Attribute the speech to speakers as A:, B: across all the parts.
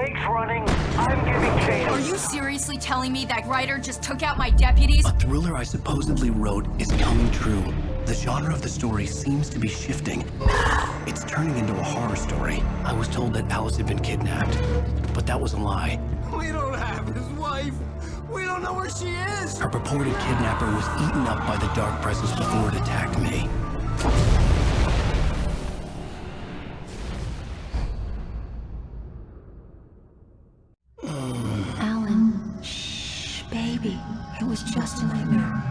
A: Lake's running. I'm giving chase.
B: Are you seriously telling me that writer just took out my deputies?
C: A thriller I supposedly wrote is coming true. The genre of the story seems to be shifting. It's turning into a horror story. I was told that Alice had been kidnapped, but that was a lie.
D: We don't have his wife. We don't know where she is.
C: Her purported kidnapper was eaten up by the dark presence before it attacked me.
E: Alan, shh, baby. It was just a nightmare.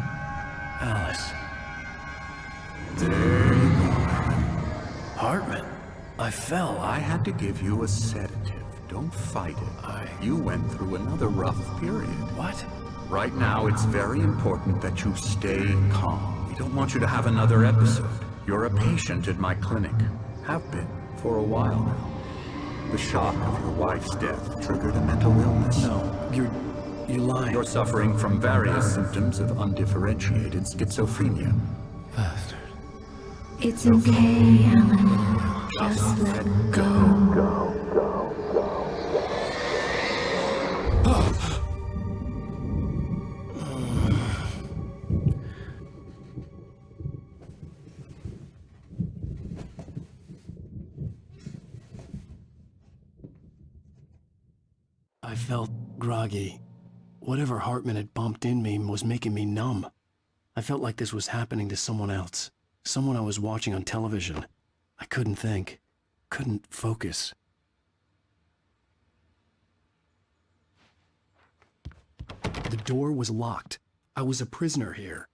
C: Alice.
F: There you go.
C: Hartman. I fell.
F: I had to give you a sedative. Don't fight it. You went through another rough period.
C: What?
F: Right now, it's very important that you stay calm. We don't want you to have another episode. You're a patient at my clinic. Have been for a while now. The shock of your wife's death triggered a mental illness.
C: No, you're lying.
F: You're suffering from various symptoms of undifferentiated schizophrenia.
C: Bastard.
E: It's okay, Alan. Just let go.
C: I felt groggy. Whatever Hartman had bumped in me was making me numb. I felt like this was happening to someone else. Someone I was watching on television. I couldn't think. Couldn't focus. The door was locked. I was a prisoner here.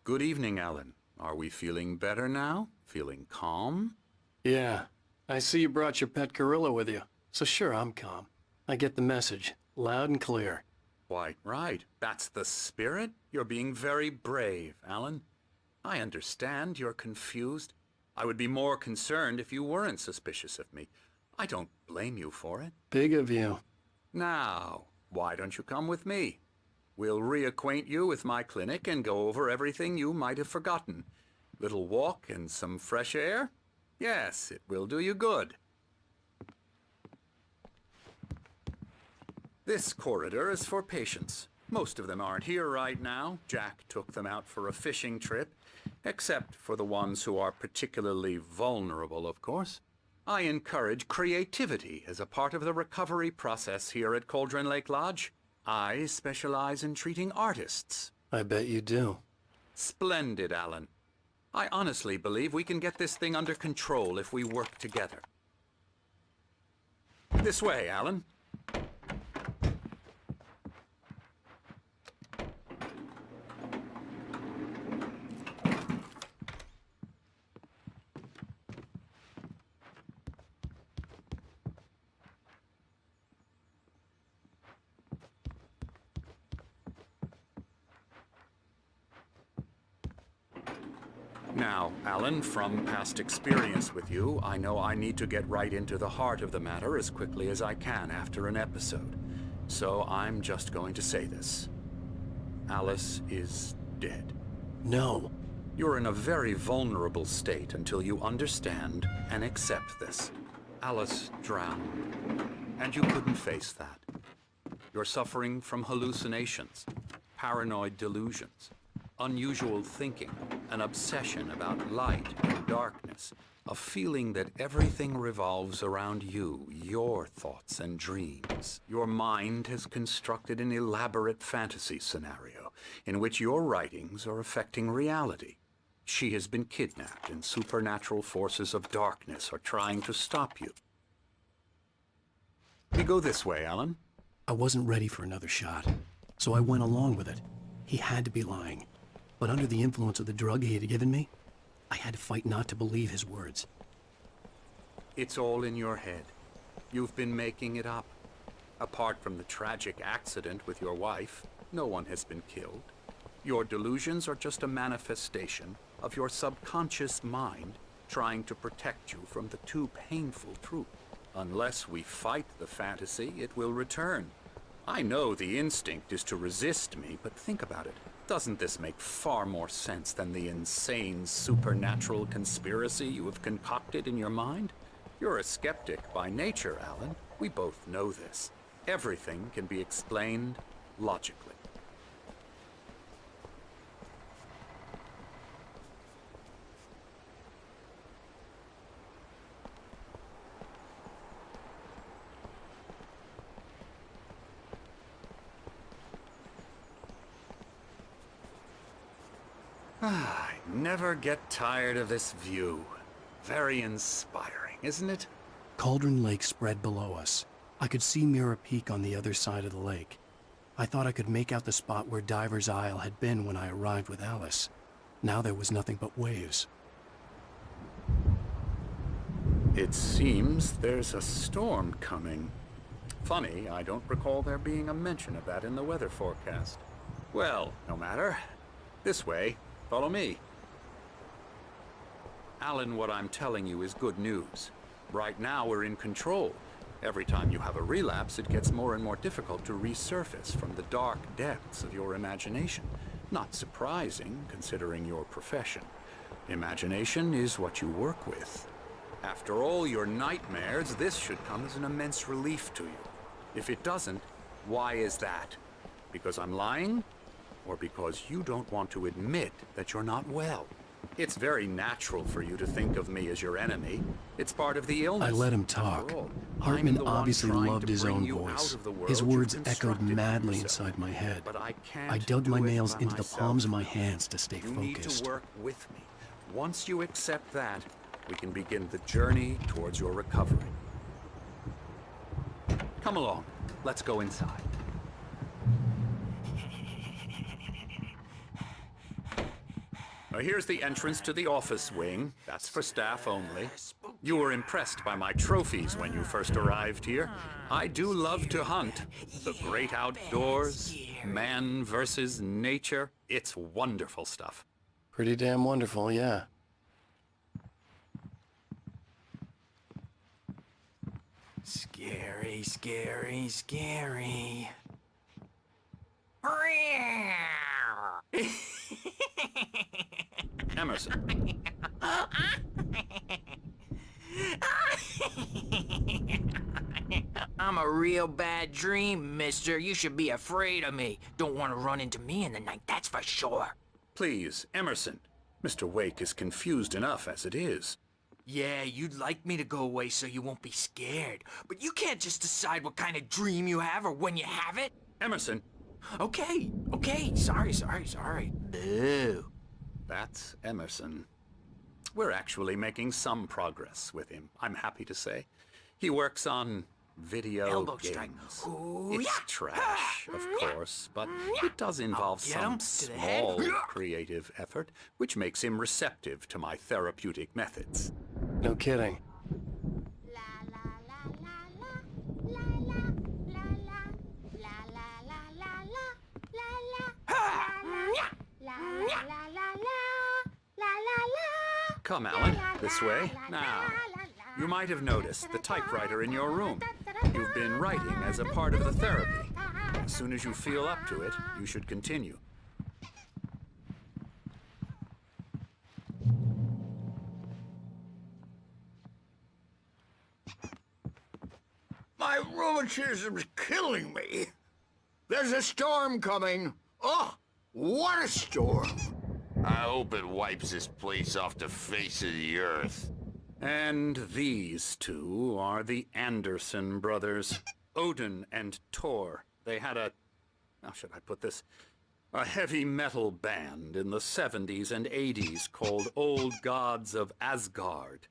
F: Good evening, Alan. Are we feeling better now? Feeling calm?
C: Yeah. I see you brought your pet gorilla with you. So sure, I'm calm. I get the message. Loud and clear.
F: Quite right. That's the spirit. You're being very brave, Alan. I understand you're confused. I would be more concerned if you weren't suspicious of me. I don't blame you for it.
C: Big of you.
F: Now, why don't you come with me? We'll reacquaint you with my clinic and go over everything you might have forgotten. Little walk and some fresh air? Yes, it will do you good. This corridor is for patients. Most of them aren't here right now. Jack took them out for a fishing trip, except for the ones who are particularly vulnerable, of course. I encourage creativity as a part of the recovery process here at Cauldron Lake Lodge. I specialize in treating artists.
C: I bet you do.
F: Splendid, Alan. I honestly believe we can get this thing under control if we work together. This way, Alan. Now, Alan, from past experience with you, I know I need to get right into the heart of the matter as quickly as I can after an episode. So I'm just going to say this. Alice is dead.
C: No.
F: You're in a very vulnerable state until you understand and accept this. Alice drowned, and you couldn't face that. You're suffering from hallucinations, paranoid delusions, unusual thinking, an obsession about light and darkness, a feeling that everything revolves around you, your thoughts and dreams. Your mind has constructed an elaborate fantasy scenario in which your writings are affecting reality. She has been kidnapped and supernatural forces of darkness are trying to stop you. We go this way, Alan.
C: I wasn't ready for another shot, so I went along with it. He had to be lying. But under the influence of the drug he had given me, I had to fight not to believe his words.
F: It's all in your head. You've been making it up. Apart from the tragic accident with your wife, no one has been killed. Your delusions are just a manifestation of your subconscious mind trying to protect you from the too painful truth. Unless we fight the fantasy, it will return. I know the instinct is to resist me, but think about it. Doesn't this make far more sense than the insane supernatural conspiracy you have concocted in your mind? You're a skeptic by nature, Alan. We both know this. Everything can be explained logically. I never get tired of this view. Very inspiring, isn't it?
C: Cauldron Lake spread below us. I could see Mirror Peak on the other side of the lake. I thought I could make out the spot where Diver's Isle had been when I arrived with Alice. Now there was nothing but waves.
F: It seems there's a storm coming. Funny, I don't recall there being a mention of that in the weather forecast. Well, no matter. This way. Follow me. Alan, what I'm telling you is good news. Right now we're in control. Every time you have a relapse, it gets more and more difficult to resurface from the dark depths of your imagination. Not surprising, considering your profession. Imagination is what you work with. After all your nightmares, this should come as an immense relief to you. If it doesn't, why is that? Because I'm lying? Or because you don't want to admit that you're not well? It's very natural for you to think of me as your enemy. It's part of the illness.
C: I let him talk. Hartman obviously loved his own voice. His words echoed madly inside my head.
F: But I can't
C: I dug my
F: do it
C: nails
F: by
C: into the
F: myself.
C: palms of my hands to stay
F: You need
C: focused.
F: to work with me. Once you accept that, we can begin the journey towards your recovery. Come along. Let's go inside. Now here's the entrance to the office wing. That's for staff only. You were impressed by my trophies when you first arrived here. I do love to hunt. The great outdoors, man versus nature. It's wonderful stuff.
C: Pretty damn wonderful, yeah.
D: Scary, scary, scary.
F: Emerson.
G: I'm a real bad dream, mister. You should be afraid of me. Don't want to run into me in the night, that's for sure.
F: Please, Emerson. Mr. Wake is confused enough as it is.
G: Yeah, you'd like me to go away so you won't be scared. But you can't just decide what kind of dream you have or when you have it.
F: Emerson.
G: Okay, sorry. Boo.
F: That's Emerson. We're actually making some progress with him, I'm happy to say. He works on video
G: Elbow
F: games.
G: strike. Ooh,
F: It's
G: yeah.
F: trash, of course, but it does involve
G: Get him
F: some
G: to the head.
F: small creative effort, which makes him receptive to my therapeutic methods.
C: No kidding.
F: Come, Alan, this way. Now, you might have noticed the typewriter in your room. You've been writing as a part of the therapy. As soon as you feel up to it, you should continue.
D: My rheumatism's killing me. There's a storm coming. Oh, what a storm.
H: I hope it wipes this place off the face of the earth.
F: And these two are the Anderson brothers, Odin and Tor. They had how should I put this? A heavy metal band in the 70s and 80s called Old Gods of Asgard.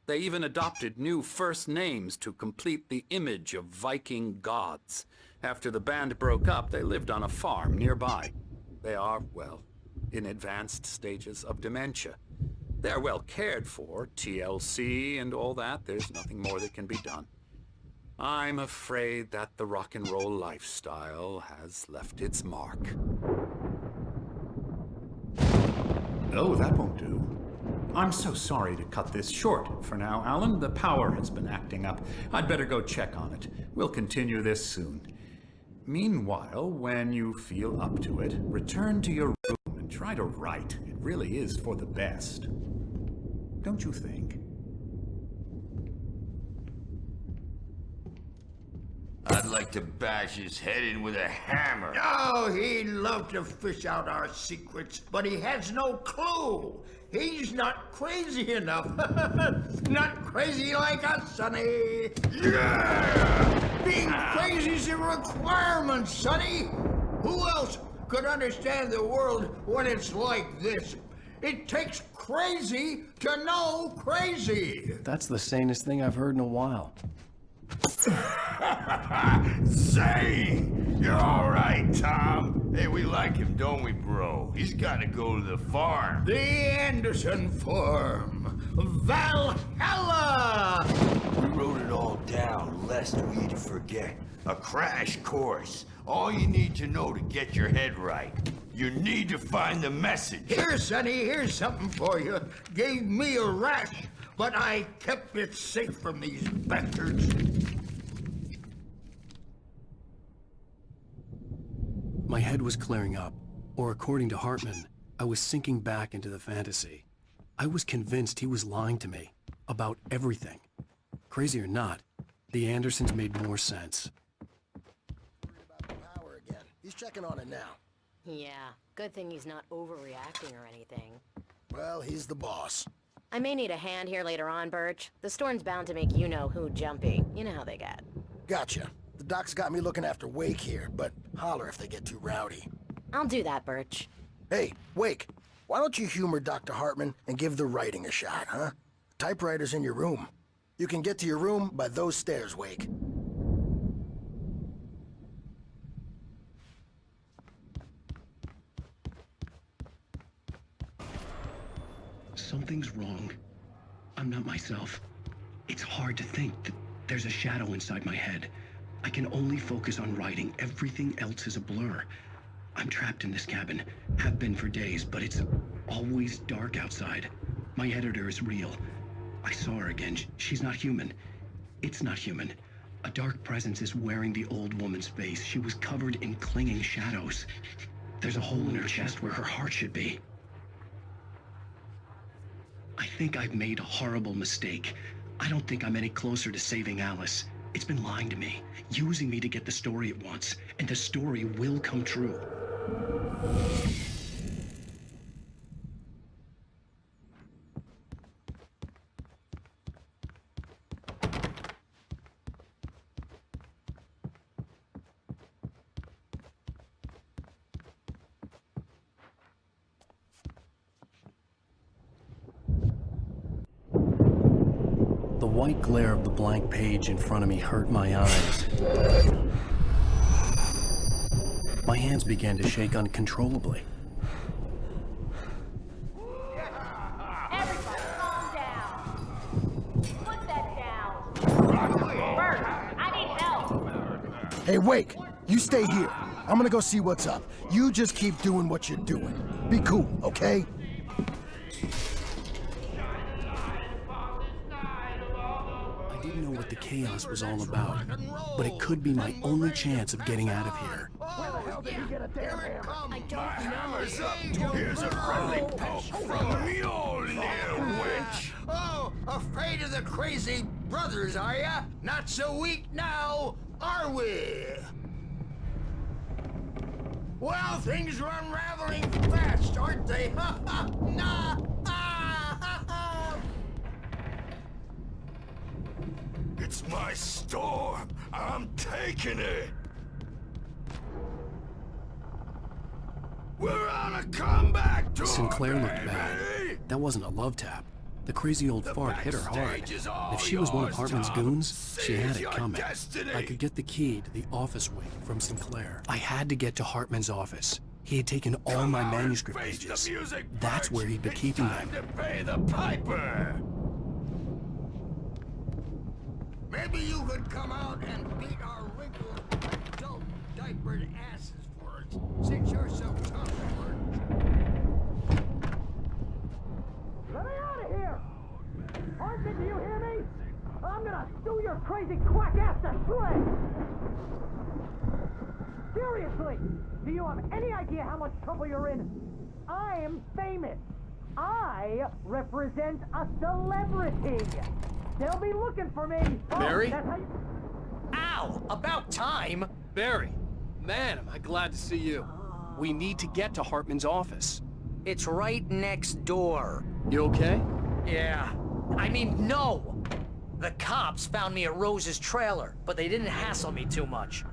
F: They even adopted new first names to complete the image of Viking gods. After the band broke up, they lived on a farm nearby. They are, well, in advanced stages of dementia. They're well cared for, TLC and all that. There's nothing more that can be done. I'm afraid that the rock and roll lifestyle has left its mark.
I: Oh, that won't do. I'm so sorry to cut this short for now, Alan. The power has been acting up. I'd better go check on it. We'll continue this soon. Meanwhile, when you feel up to it, return to your room and try to write. It really is for the best. Don't you think?
H: I'd like to bash his head in with a hammer.
J: Oh, he'd love to fish out our secrets, but he has no clue. He's not crazy enough. Not crazy like us, Sonny. Yeah! Being crazy's a requirement, Sonny. Who else could understand the world when it's like this? It takes crazy to know crazy.
C: That's the sanest thing I've heard in a while.
H: Say, you're all right, Tom. Hey, we like him, don't we, bro? He's got to go to the farm.
J: The Anderson Farm. Valhalla!
H: We wrote it all down, lest we forget. A crash course. All you need to know to get your head right. You need to find the message.
J: Here, Sonny, here's something for you. Gave me a rash, but I kept it safe from these bastards.
C: My head was clearing up, or according to Hartman, I was sinking back into the fantasy. I was convinced he was lying to me about everything. Crazy or not, the Andersons made more sense.
K: Power again. He's checking on it now.
L: Yeah, good thing he's not overreacting or anything.
K: Well, he's the boss.
L: I may need a hand here later on, Birch. The storm's bound to make you-know-who jumpy. You know how they get.
K: Gotcha. The doc's got me looking after Wake here, but holler if they get too rowdy.
L: I'll do that, Birch.
K: Hey, Wake, why don't you humor Dr. Hartman and give the writing a shot, huh? Typewriter's in your room. You can get to your room by those stairs, Wake.
C: Something's wrong. I'm not myself. It's hard to think that there's a shadow inside my head. I can only focus on writing. Everything else is a blur. I'm trapped in this cabin. Have been for days, but it's always dark outside. My editor is real. I saw her again. She's not human. It's not human. A dark presence is wearing the old woman's face. She was covered in clinging shadows. There's a hole in her chest where her heart should be. I think I've made a horrible mistake. I don't think I'm any closer to saving Alice. It's been lying to me, using me to get the story it wants, and the story will come true. The white glare of the blank page in front of me hurt my eyes. My hands began to shake uncontrollably.
B: Everybody, calm down. Put that down. Bert, I need help.
K: Hey, Wake, you stay here. I'm gonna go see what's up. You just keep doing what you're doing. Be cool, okay?
C: I didn't know what the chaos was all about, but it could be my only chance of getting out of here.
J: Where the hell did he get a damn hammer?
B: I don't know.
H: Hammer's up. Here's a friendly poke from Mjolnir, wench.
J: Oh, afraid of the crazy brothers, are ya? Not so weak now, are we? Well, things are unraveling fast, aren't they? Ha ha! Nah! Ah, ha, ha.
H: It's my storm. I'm taking it. We're on a comeback tour,
C: Sinclair looked
H: baby.
C: bad. That wasn't a love tap. The crazy old fart hit her hard.
H: backstage is all
C: If she was one of
H: yours,
C: Hartman's
H: Tom.
C: goons, she had
H: Seize
C: it
H: your
C: coming.
H: destiny.
C: I could get the key to the office wing from Sinclair. I had to get to Hartman's office. He had taken all
H: Come
C: my
H: out and
C: manuscript
H: face the
C: pages.
H: music,
C: That's
H: Birch.
C: where he'd been
H: It's
C: keeping
H: time
C: them.
H: to pay the piper.
J: Maybe you could come out and beat our wrinkled, adult, diapered asses for us, since you're so tough, Bert.
A: Let me out of here! Hartman, do you hear me? I'm gonna stew your crazy quack ass to shreds! Seriously, do you have any idea how much trouble you're in? I'm famous. I represent a celebrity. They'll be looking for me.
C: Barry?
A: That's how you...
G: Ow! About time!
C: Barry, man, am I glad to see you. We need to get to Hartman's office.
G: It's right next door.
C: You okay?
G: Yeah. I mean, no! The cops found me at Rose's trailer, but they didn't hassle me too much.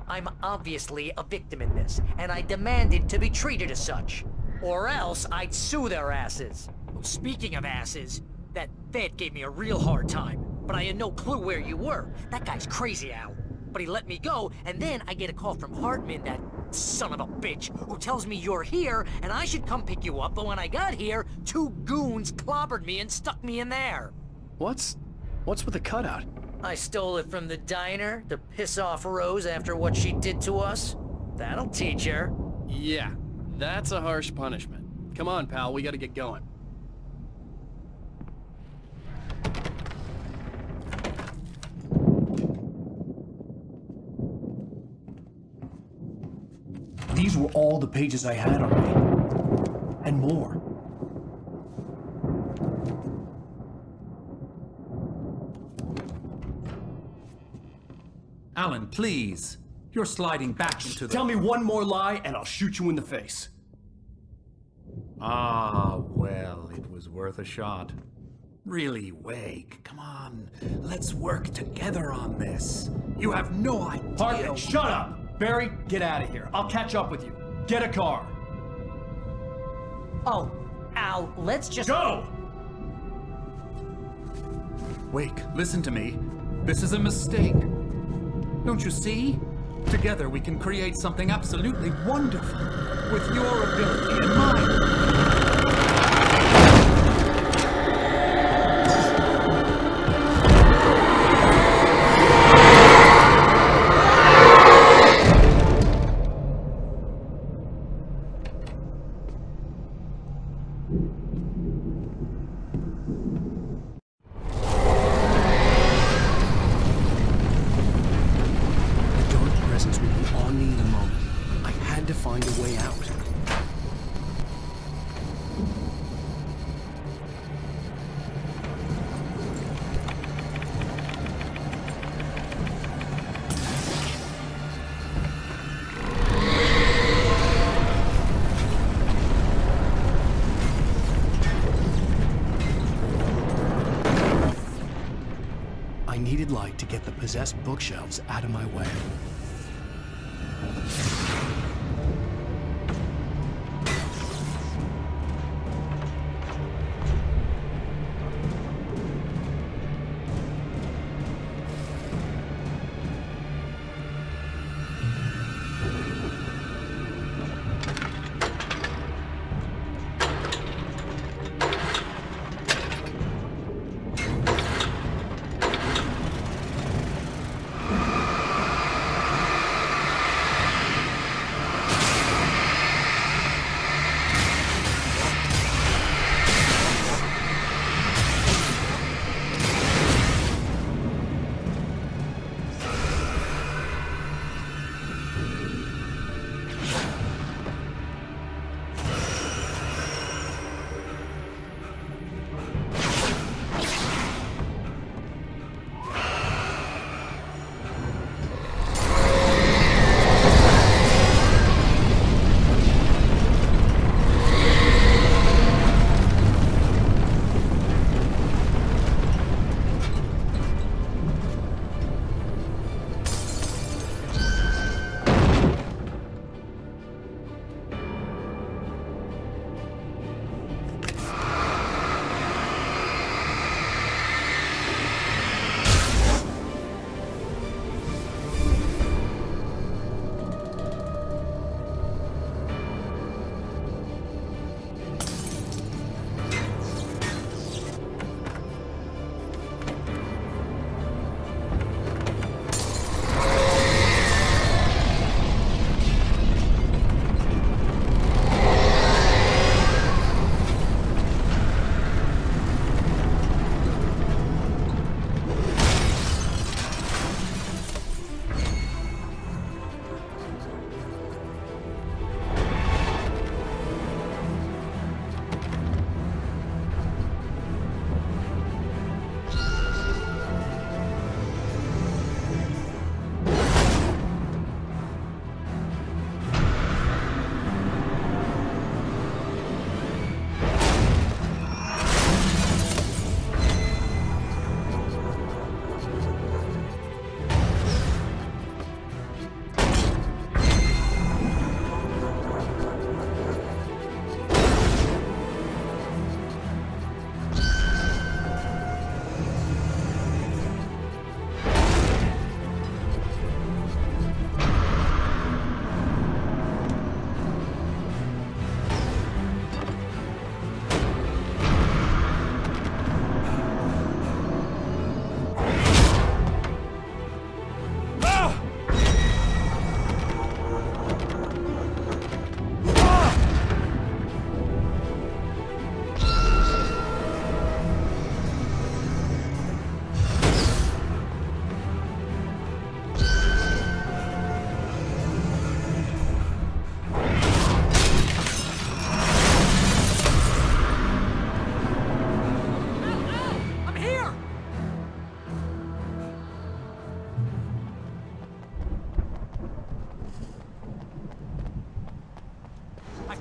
G: I'm obviously a victim in this, and I demanded to be treated as such. Or else I'd sue their asses. Speaking of asses, that Fed gave me a real hard time, but I had no clue where you were. That guy's crazy, Al. But he let me go, and then I get a call from Hartman, that son of a bitch, who tells me you're here, and I should come pick you up, but when I got here, 2 goons clobbered me and stuck me in there.
C: What's with the cutout?
G: I stole it from the diner to piss off Rose after what she did to us. That'll teach her.
C: Yeah, that's a harsh punishment. Come on, pal, we gotta get going. These were all the pages I had on me. And more.
I: Alan, please. You're sliding back into the...
C: Tell me one more lie and I'll shoot you in the face.
I: Ah, well, it was worth a shot. Really, Wake, come on. Let's work together on this. You have no idea...
C: Hartman, shut up! Barry, get out of here. I'll catch up with you. Get a car.
G: Oh, Al, let's just...
C: Go!
I: Wake, listen to me. This is a mistake. Don't you see? Together we can create something absolutely wonderful. With your ability and mine.
C: Find a way out. I needed light to get the possessed bookshelves out of my way.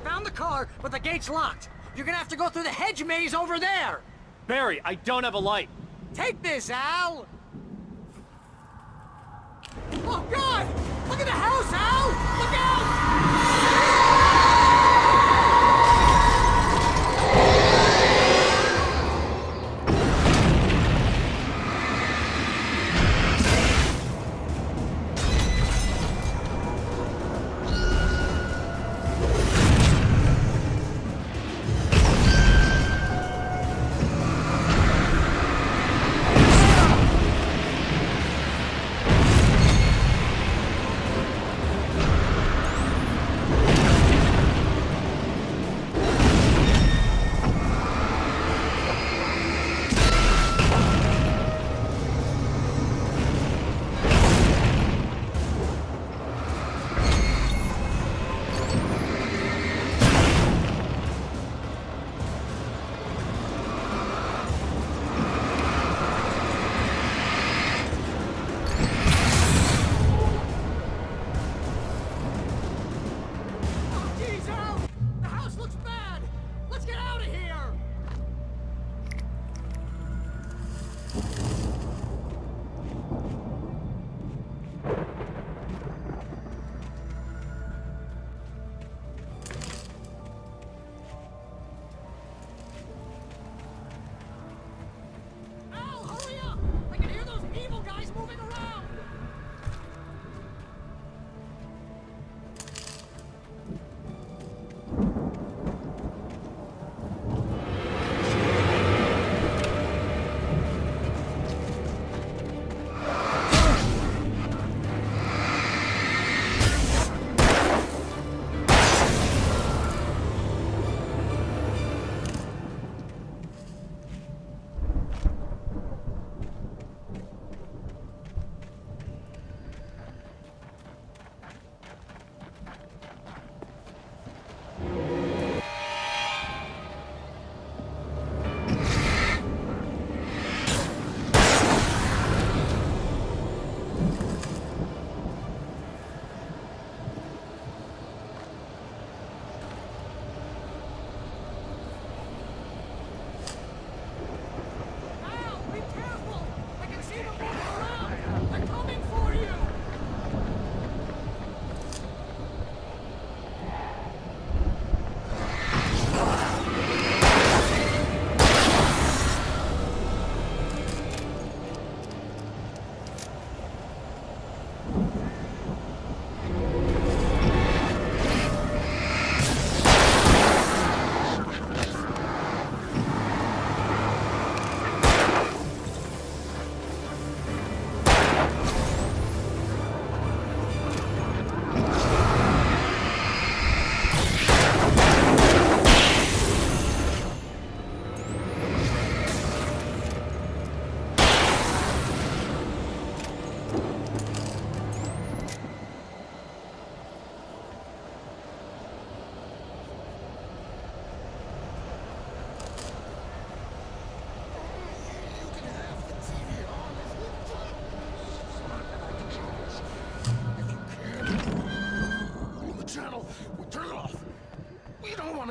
G: found the car, but the gate's locked. You're gonna have to go through the hedge maze over there.
M: Barry, I don't have a light.
G: Take this, Al! Oh, God! Look at the house, Al! Look out!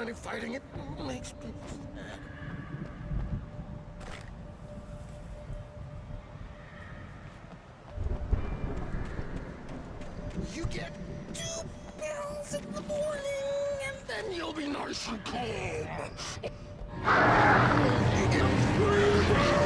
K: Any fighting, it makes me sad. You get 2 pills in the morning, and then you'll be nice and calm. You get 3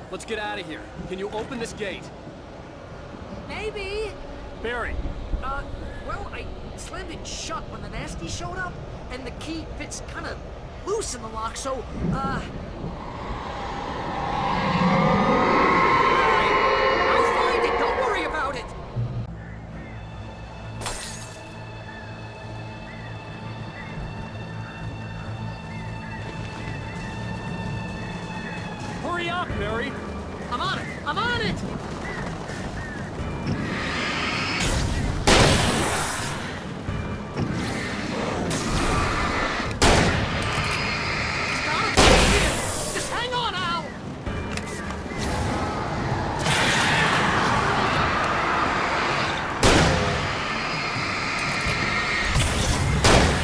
M: Let's get out of here. Can you open this gate?
G: Maybe.
M: Barry.
G: Well, I slammed it shut when the nasty showed up, and the key fits kind of loose in the lock, so, Barry, I'll find it. Don't worry about it.
M: Hurry up, Barry!
G: I'm on it! I'm on it! Just hang on, Al!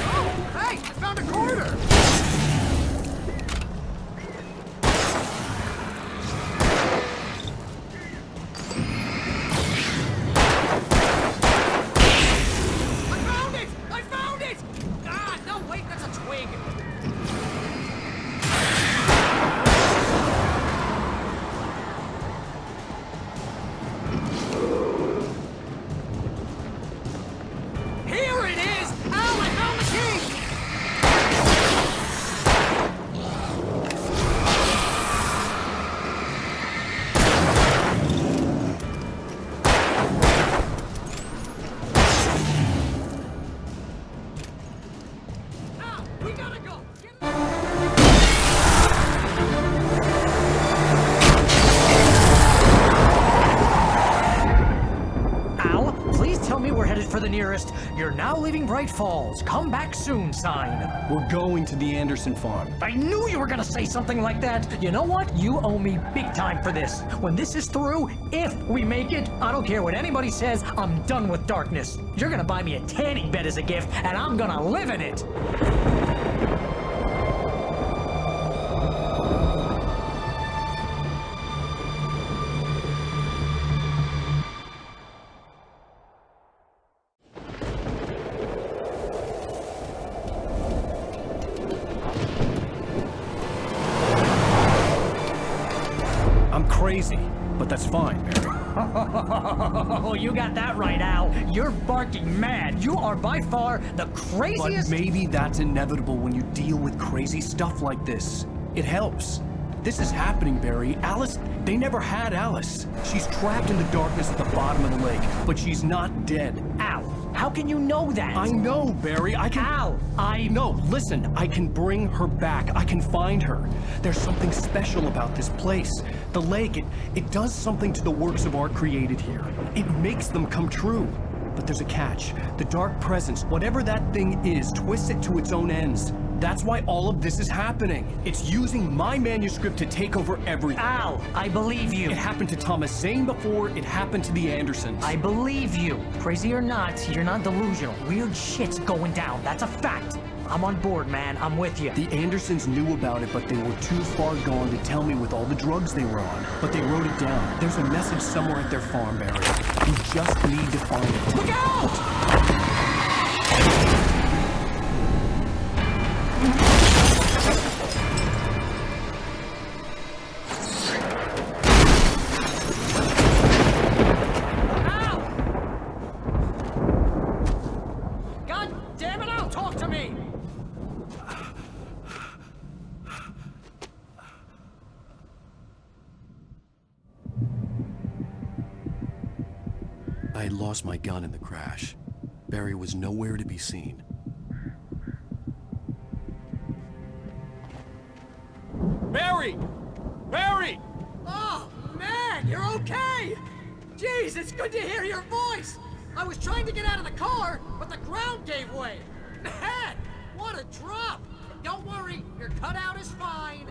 G: Oh, hey! I found a corner! me we're headed for the nearest "You're now leaving Bright Falls. Come back soon" sign.
C: We're going to the Anderson farm.
G: I knew you were gonna say something like that. You know what? You owe me big time for this. When this is through, if we make it, I don't care what anybody says, I'm done with darkness. You're gonna buy me a tanning bed as a gift, and I'm gonna live in it.
C: I'm crazy, but that's fine, Barry.
G: Oh, you got that right, Al. You're barking mad. You are by far the craziest...
C: But maybe that's inevitable when you deal with crazy stuff like this. It helps. This is happening, Barry. Alice, they never had Alice. She's trapped in the darkness at the bottom of the lake, but she's not dead.
G: Al, how can you know that?
C: I know, Barry. I can...
G: Al,
C: No, listen. I can bring her back. I can find her. There's something special about this place. The lake, it does something to the works of art created here. It makes them come true. But there's a catch. The dark presence, whatever that thing is, twists it to its own ends. That's why all of this is happening. It's using my manuscript to take over everything.
G: Al, I believe you.
C: It happened to Thomas Zane before, it happened to the Andersons.
G: I believe you. Crazy or not, you're not delusional. Weird shit's going down. That's a fact. I'm on board, man. I'm with you.
C: The Andersons knew about it, but they were too far gone to tell me with all the drugs they were on. But they wrote it down. There's a message somewhere at their farm, Barry. You just need to find it.
G: Look out!
C: I had lost my gun in the crash. Barry was nowhere to be seen.
M: Barry! Barry!
G: Oh, man, you're okay! Jeez, it's good to hear your voice! I was trying to get out of the car, but the ground gave way. Man, what a drop! Don't worry, your cutout is fine.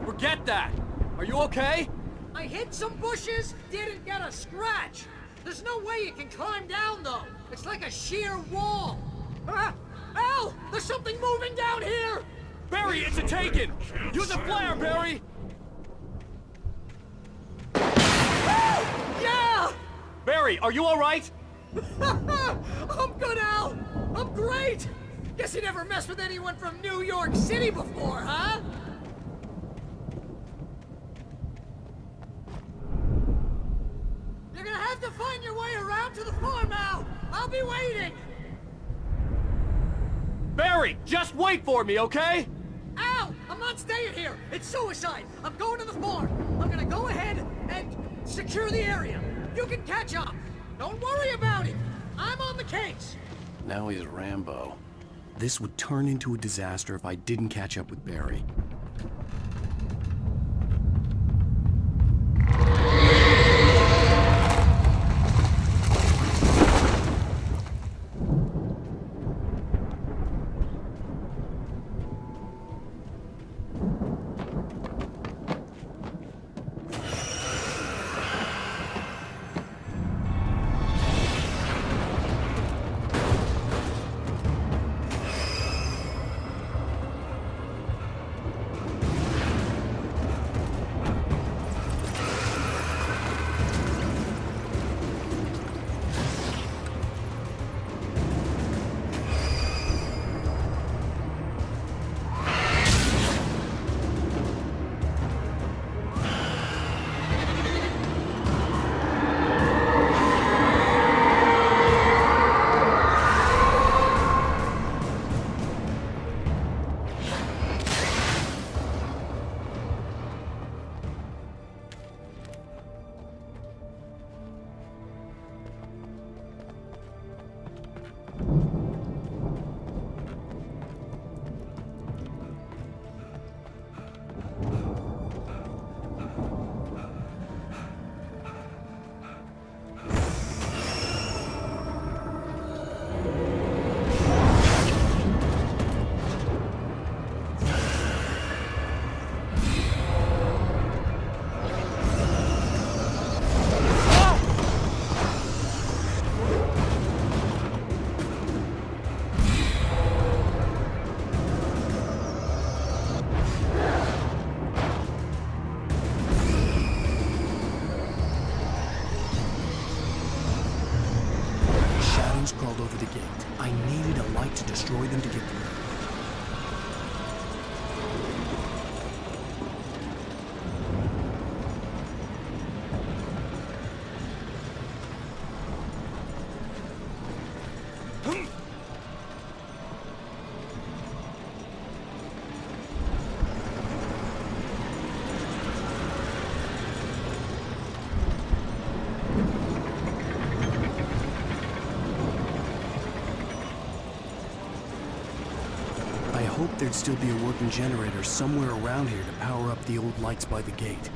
M: Forget that! Are you okay?
G: I hit some bushes, didn't get a scratch. There's no way you can climb down, though. It's like a sheer wall. Al, there's something moving down here!
M: Barry, it's a taken! Use a flare, Barry!
G: Yeah!
M: Barry, are you alright?
G: I'm good, Al! I'm great! Guess you never messed with anyone from New York City before, huh? You're gonna have to find your way around to the farm, Al! I'll be waiting!
M: Barry, just wait for me, okay?
G: Al! I'm not staying here! It's suicide! I'm going to the farm! I'm gonna go ahead and secure the area! You can catch up! Don't worry about it! I'm on the case!
C: Now he's Rambo. This would turn into a disaster if I didn't catch up with Barry. gate. I needed a light to destroy them to get through. I hoped there'd still be a working generator somewhere around here to power up the old lights by the gate.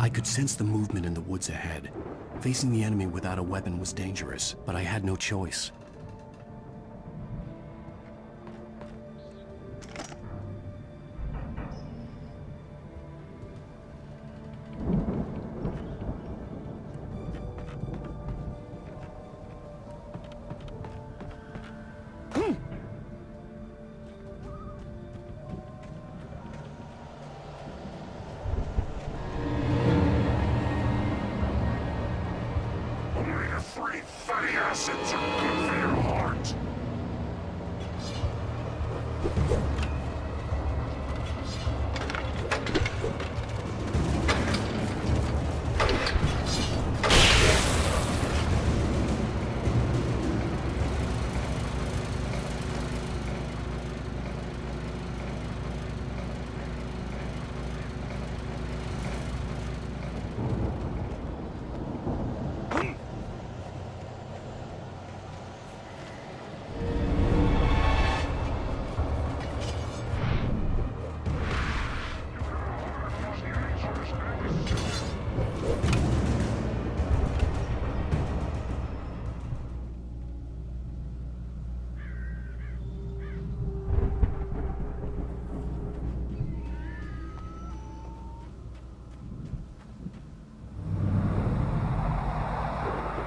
C: I could sense the movement in the woods ahead. Facing the enemy without a weapon was dangerous, but I had no choice.
N: Fatty acids are good for your heart.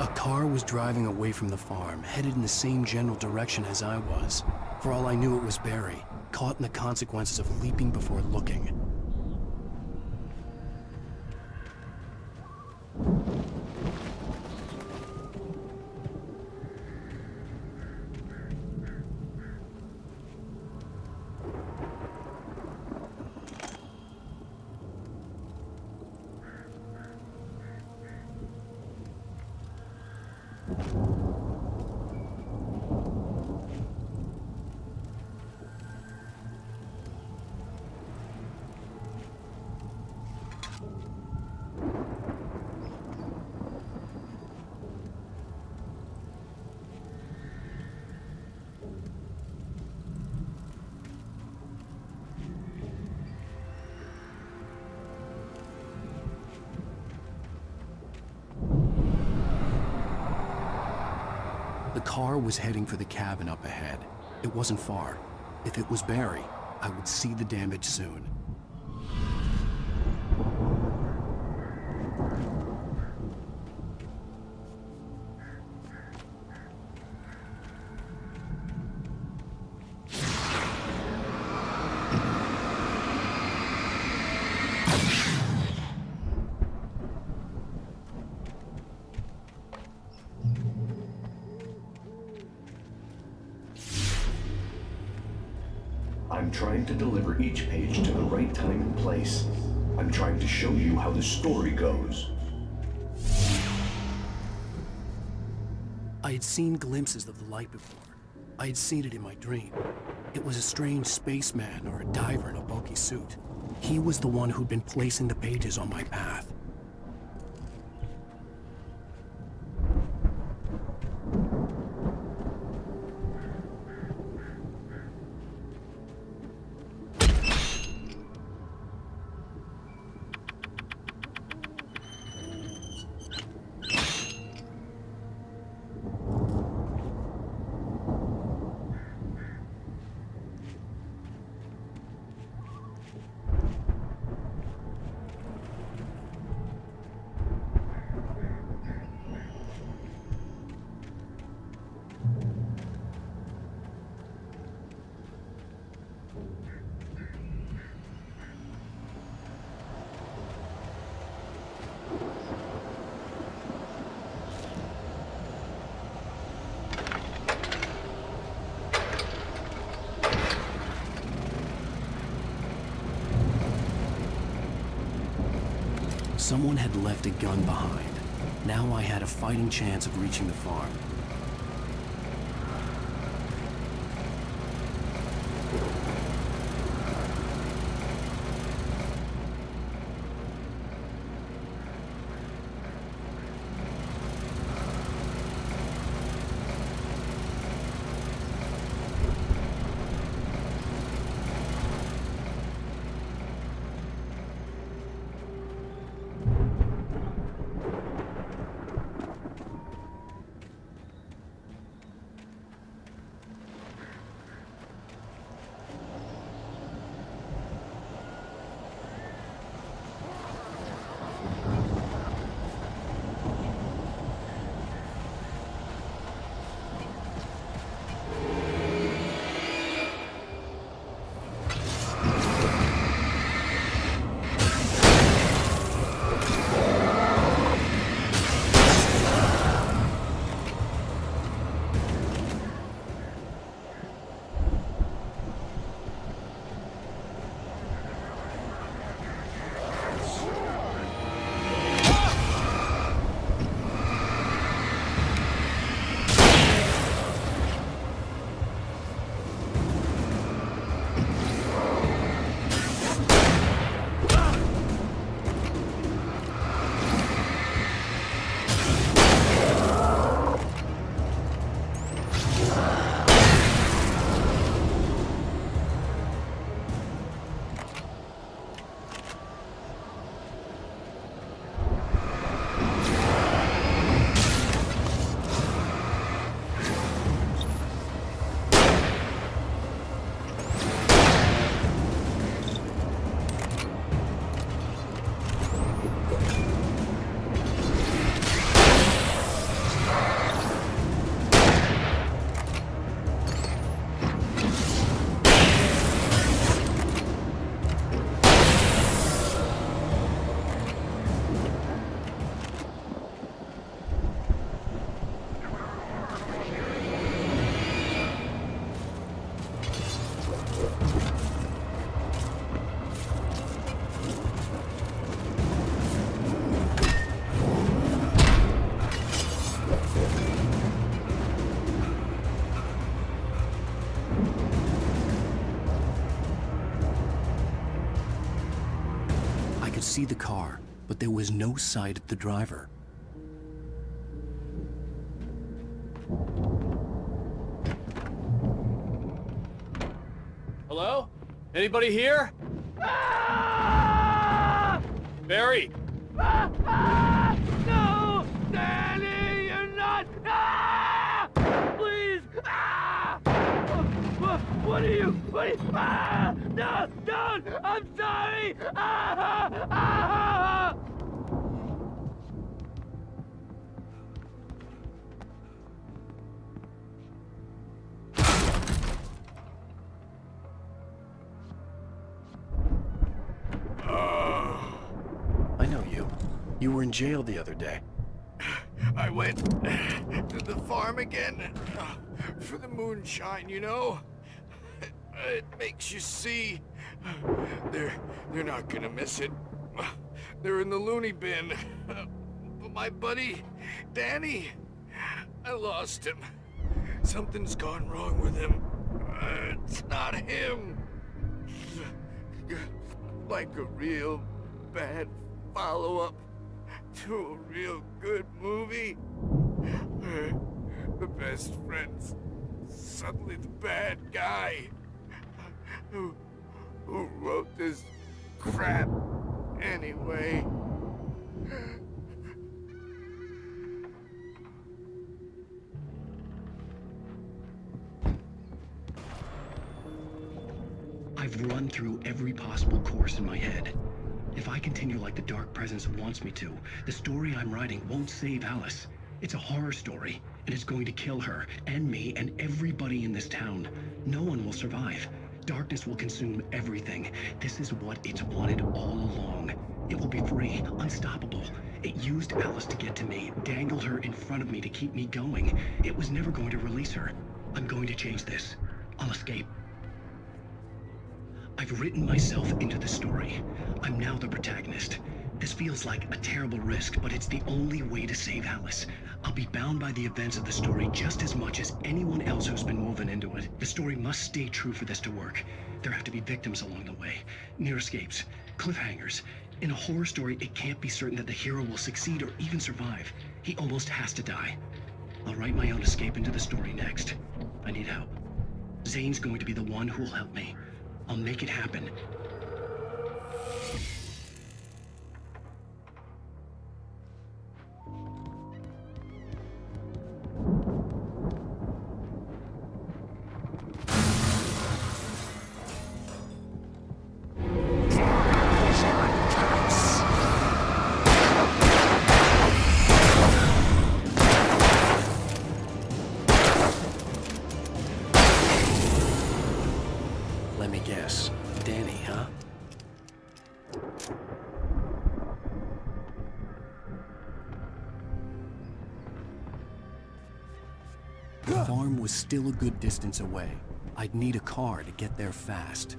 C: A car was driving away from the farm, headed in the same general direction as I was. For all I knew, it was Barry, caught in the consequences of leaping before looking. The car was heading for the cabin up ahead. It wasn't far. If it was Barry, I would see the damage soon.
N: I'm trying to deliver each page to the right time and place. I'm trying to show you how the story goes.
C: I had seen glimpses of the light before. I had seen it in my dream. It was a strange spaceman or a diver in a bulky suit. He was the one who'd been placing the pages on my path. Someone had left a gun behind. Now I had a fighting chance of reaching the farm. See the car, but there was no sight of the driver.
M: Hello? Anybody here? Ah! Barry!
D: No! Danny, you're not! Ah! Please! Ah! What are you? What are you? Ah! No! Don't! I'm sorry! Ah! Ah!
C: I know you. You were in jail the other day.
J: I went to the farm again for the moonshine, you know? It makes you see. They're not gonna miss it. They're in the loony bin. But my buddy, Danny, I lost him. Something's gone wrong with him. It's not him. Like a real bad follow-up to a real good movie. The best friend's suddenly the bad guy. Who wrote this crap anyway?
C: I've run through every possible course in my head. If I continue like the Dark Presence wants me to, the story I'm writing won't save Alice. It's a horror story, and it's going to kill her, and me, and everybody in this town. No one will survive. Darkness will consume everything. This is what it's wanted all along. It will be free, unstoppable. It used Alice to get to me, dangled her in front of me to keep me going. It was never going to release her. I'm going to change this. I'll escape. I've written myself into the story. I'm now the protagonist. This feels like a terrible risk, but it's the only way to save Alice. I'll be bound by the events of the story just as much as anyone else who's been woven into it. The story must stay true for this to work. There have to be victims along the way, near escapes, cliffhangers. In a horror story, it can't be certain that the hero will succeed or even survive. He almost has to die. I'll write my own escape into the story next. I need help. Zane's going to be the one who will help me. I'll make it happen. Let me guess. Danny, huh? The farm was still a good distance away. I'd need a car to get there fast.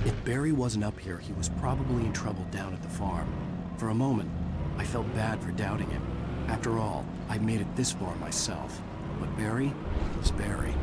C: If Barry wasn't up here, he was probably in trouble down at the farm. For a moment, I felt bad for doubting him. After all, I made it this far myself. But Barry was Barry.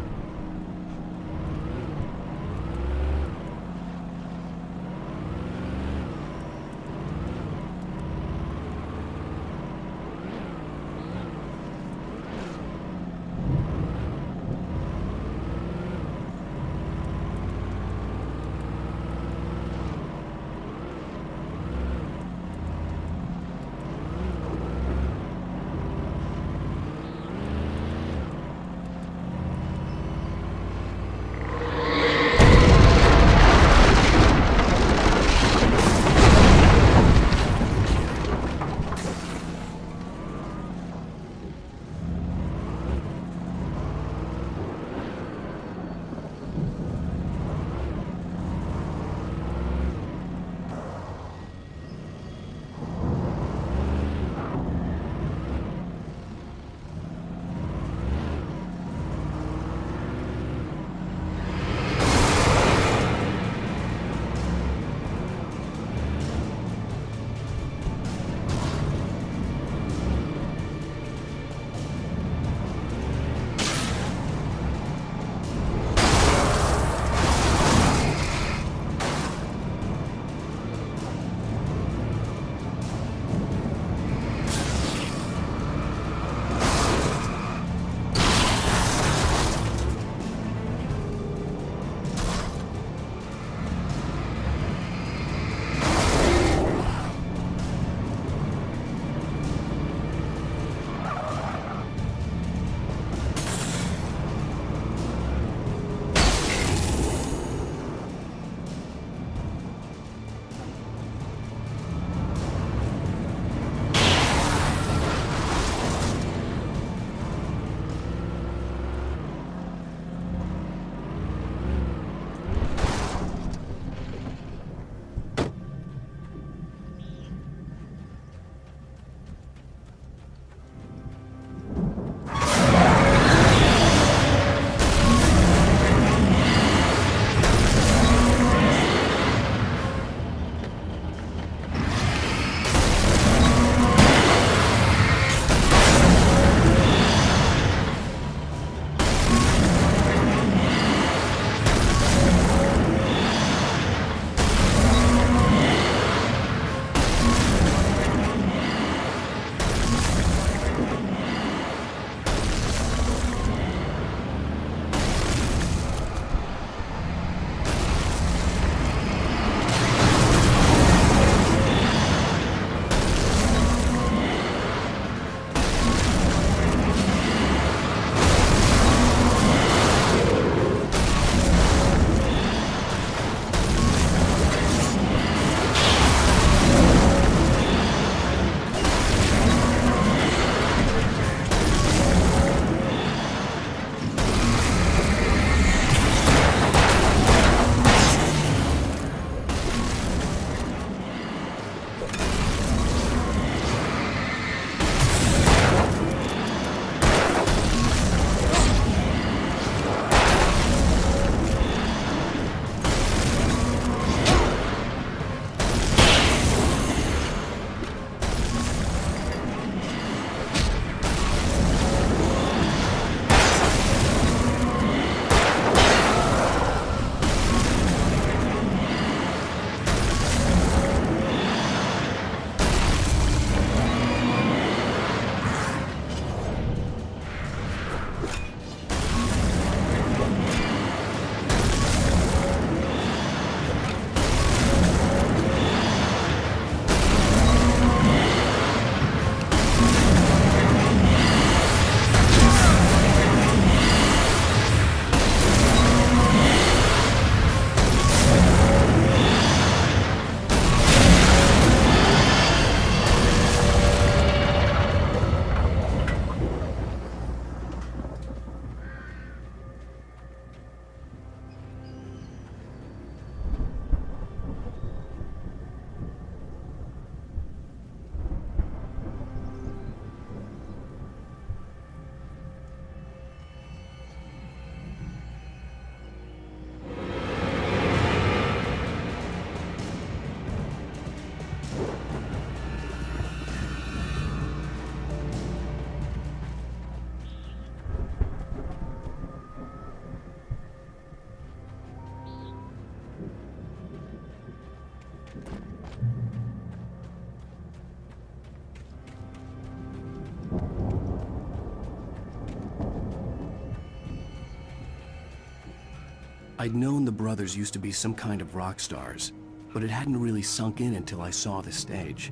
C: I'd known the brothers used to be some kind of rock stars, but it hadn't really sunk in until I saw the stage.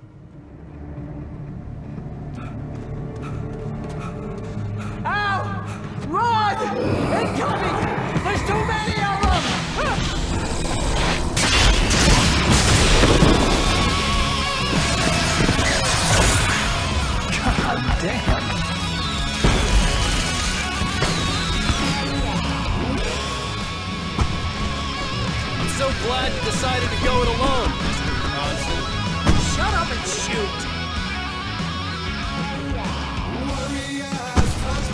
A: Al! Run! Incoming! There's too many of them! God damn!
M: I'm so glad you decided to go it alone, Mr. Johnson.
G: Shut up and shoot!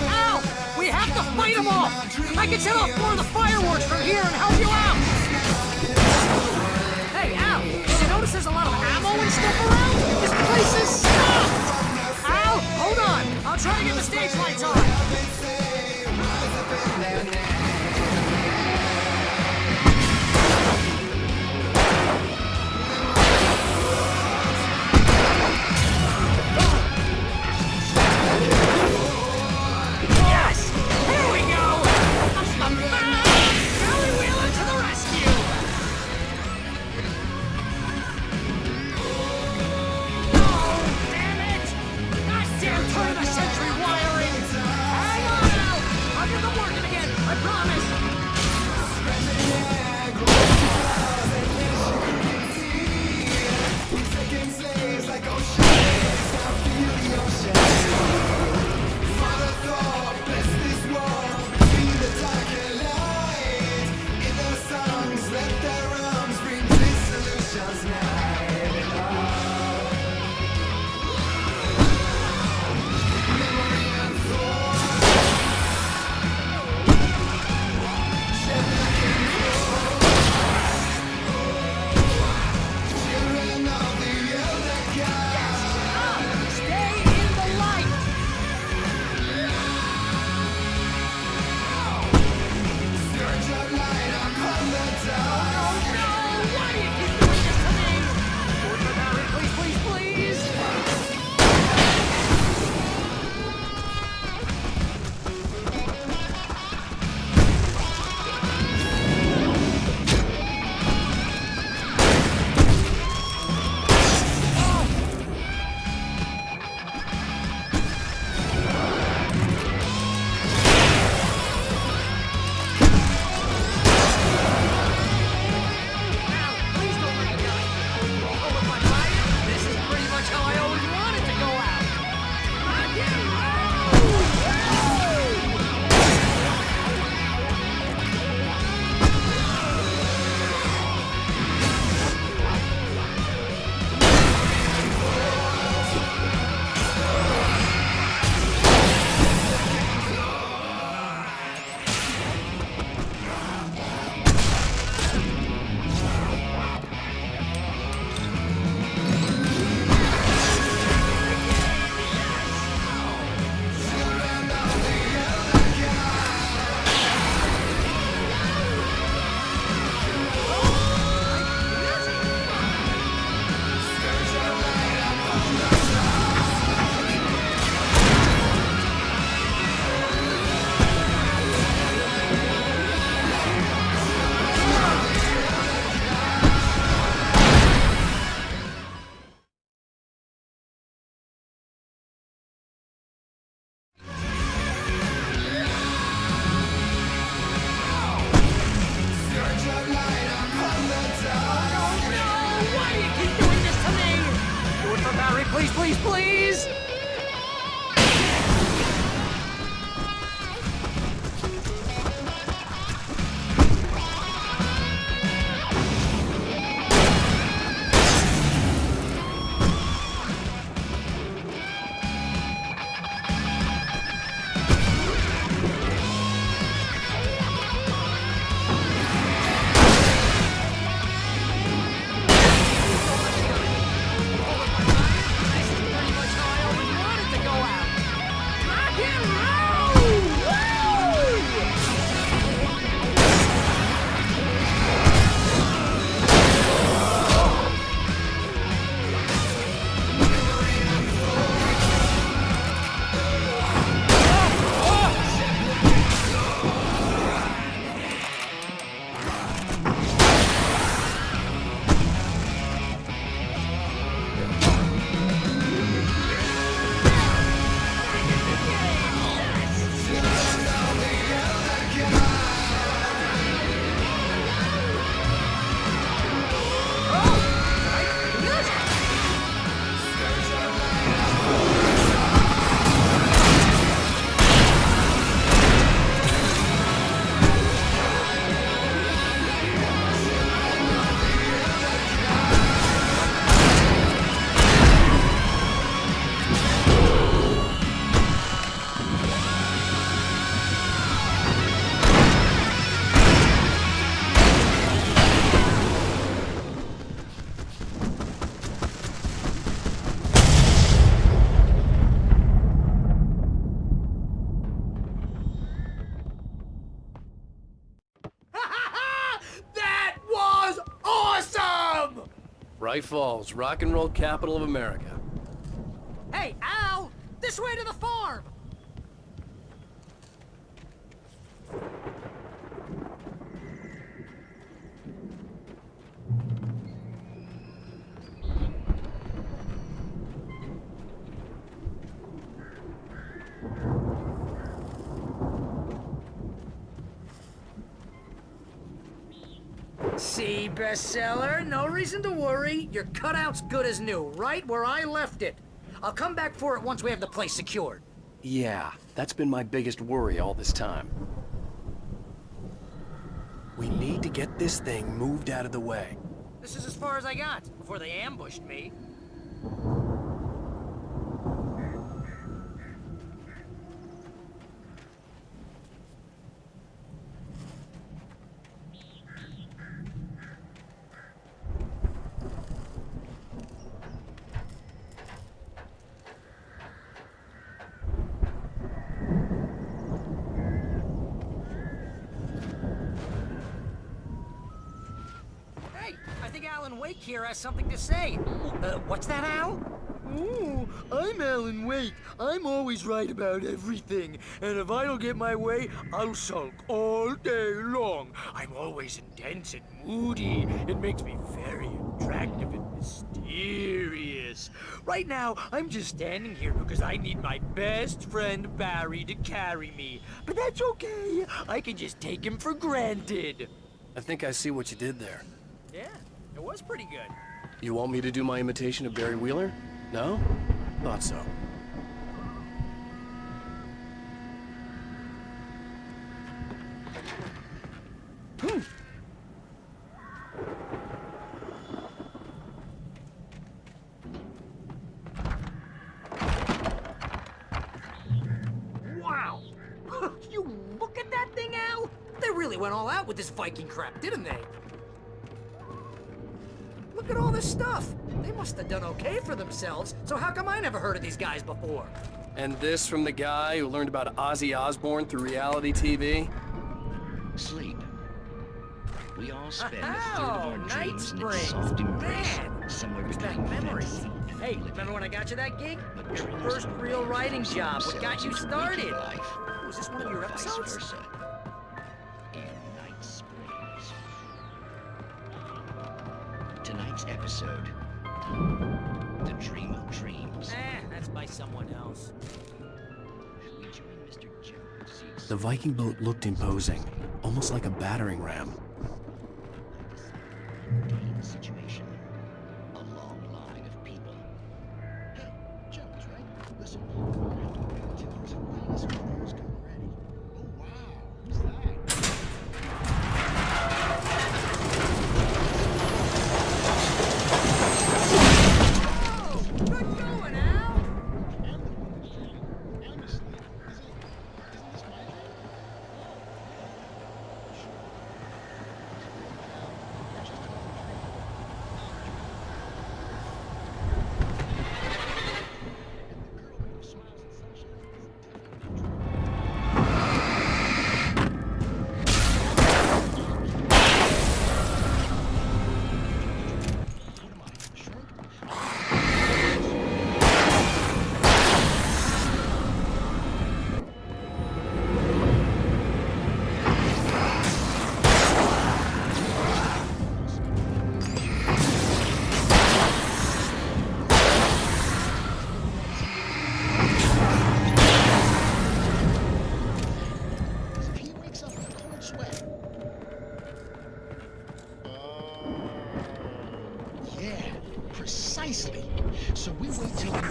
G: Al! We have to fight them off! I can set off more of the fireworks from here and help you out! Hey, Al! Did you notice there's a lot of ammo and stuff around? This place is stuffed! Al, hold on! I'll try to get the stage lights on! Please, please, please! This is pretty much how I always
M: Falls, rock and roll capital of America.
G: Hey, Al! This way to the farm! See, bestseller? No reason to worry. Your cutout's good as new, right where I left it. I'll come back for it once we have the place secured.
C: Yeah, that's been my biggest worry all this time. We need to get this thing moved out of the way.
G: This is as far as I got, before they ambushed me. Alan Wake here has something to say. What's that, Al?
D: Ooh, I'm Alan Wake. I'm always right about everything. And if I don't get my way, I'll sulk all day long. I'm always intense and moody. It makes me very attractive and mysterious. Right now, I'm just standing here because I need my best friend Barry to carry me. But that's okay. I can just take him for granted.
C: I think I see what you did there.
G: Yeah. It was pretty good.
C: You want me to do my imitation of Barry Wheeler? No? Thought so.
G: Wow! You look at that thing, Al! They really went all out with this Viking crap, didn't they? Look at all this stuff. They must have done okay for themselves, so how come I never heard of these guys before?
C: And this from the guy who learned about Ozzy Osbourne through reality TV?
O: Sleep. We all spend a third of our dreams in its soft
G: Man,
O: embrace, somewhere between
G: memories. Hey, remember when I got you that gig? Your first real writing job. What got you started? Was this one of your episodes?
O: Tonight's episode, The Dream of Dreams.
G: That's by someone else.
C: The Viking boat looked imposing, almost like a battering ram.
O: Situation. A long line of people. Hey, Joe was right. Listen, there's a witness who's coming ready. Oh wow, who's that?
P: Precisely. So we wait till
G: I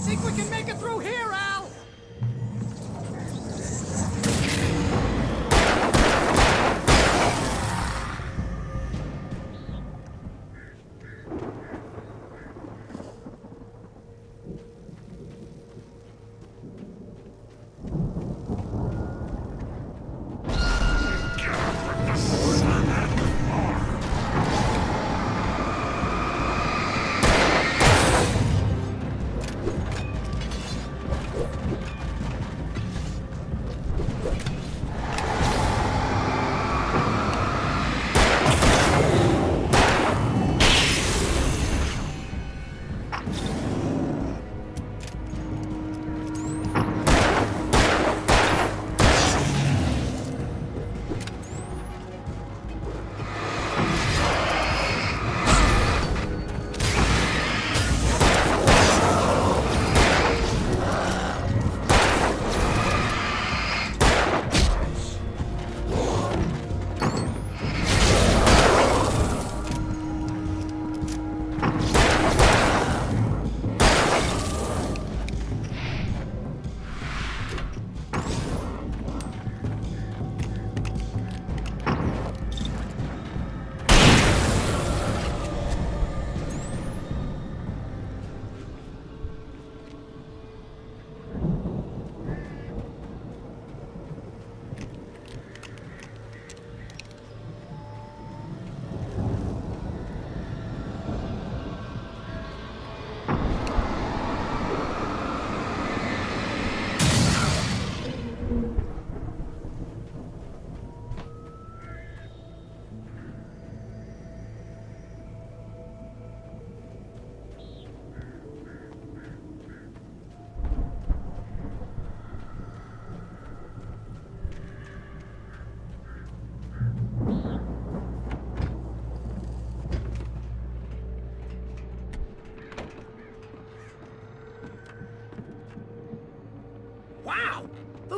G: think we can make it through here, Al!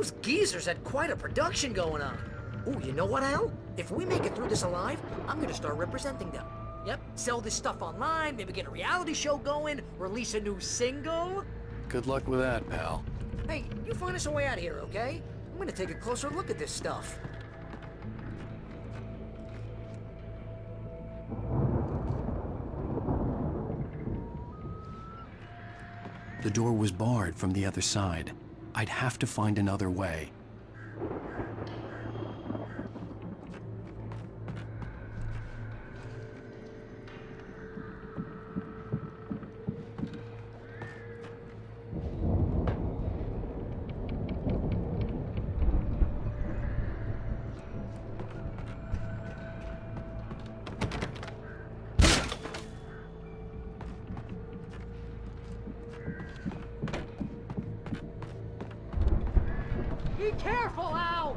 G: Those geezers had quite a production going on. Ooh, you know what, Al? If we make it through this alive, I'm gonna start representing them. Yep, sell this stuff online, maybe get a reality show going, release a new single.
C: Good luck with that, pal.
G: Hey, you find us a way out of here, okay? I'm gonna take a closer look at this stuff.
C: The door was barred from the other side. I'd have to find another way.
A: Be careful, Al!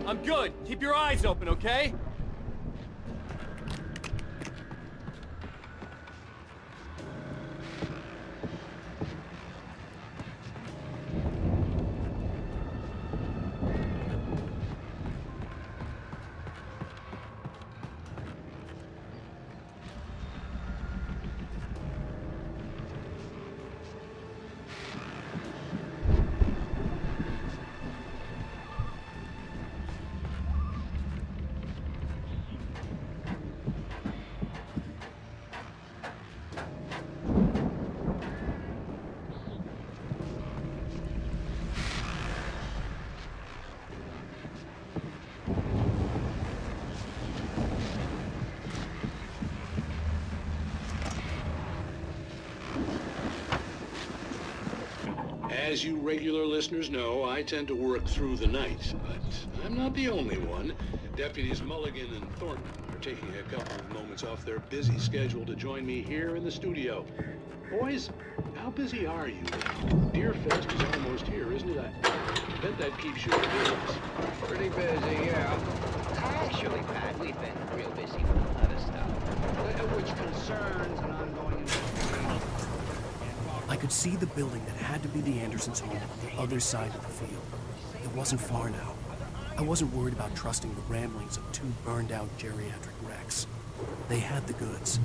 M: I'm good. Keep your eyes open, okay?
Q: As you regular listeners know, I tend to work through the night, but I'm not the only one. Deputies Mulligan and Thornton are taking a couple of moments off their busy schedule to join me here in the studio. Boys, how busy are you? Deerfest is almost here, isn't it? I bet that keeps you in business.
R: Pretty busy, yeah. Actually, Pat, we've been real busy with a lot of stuff, which concerns an ongoing investigation.
C: I could see the building that had to be the Andersons' home on the other side of the field. It wasn't far now. I wasn't worried about trusting the ramblings of two burned-out geriatric wrecks. They had the goods.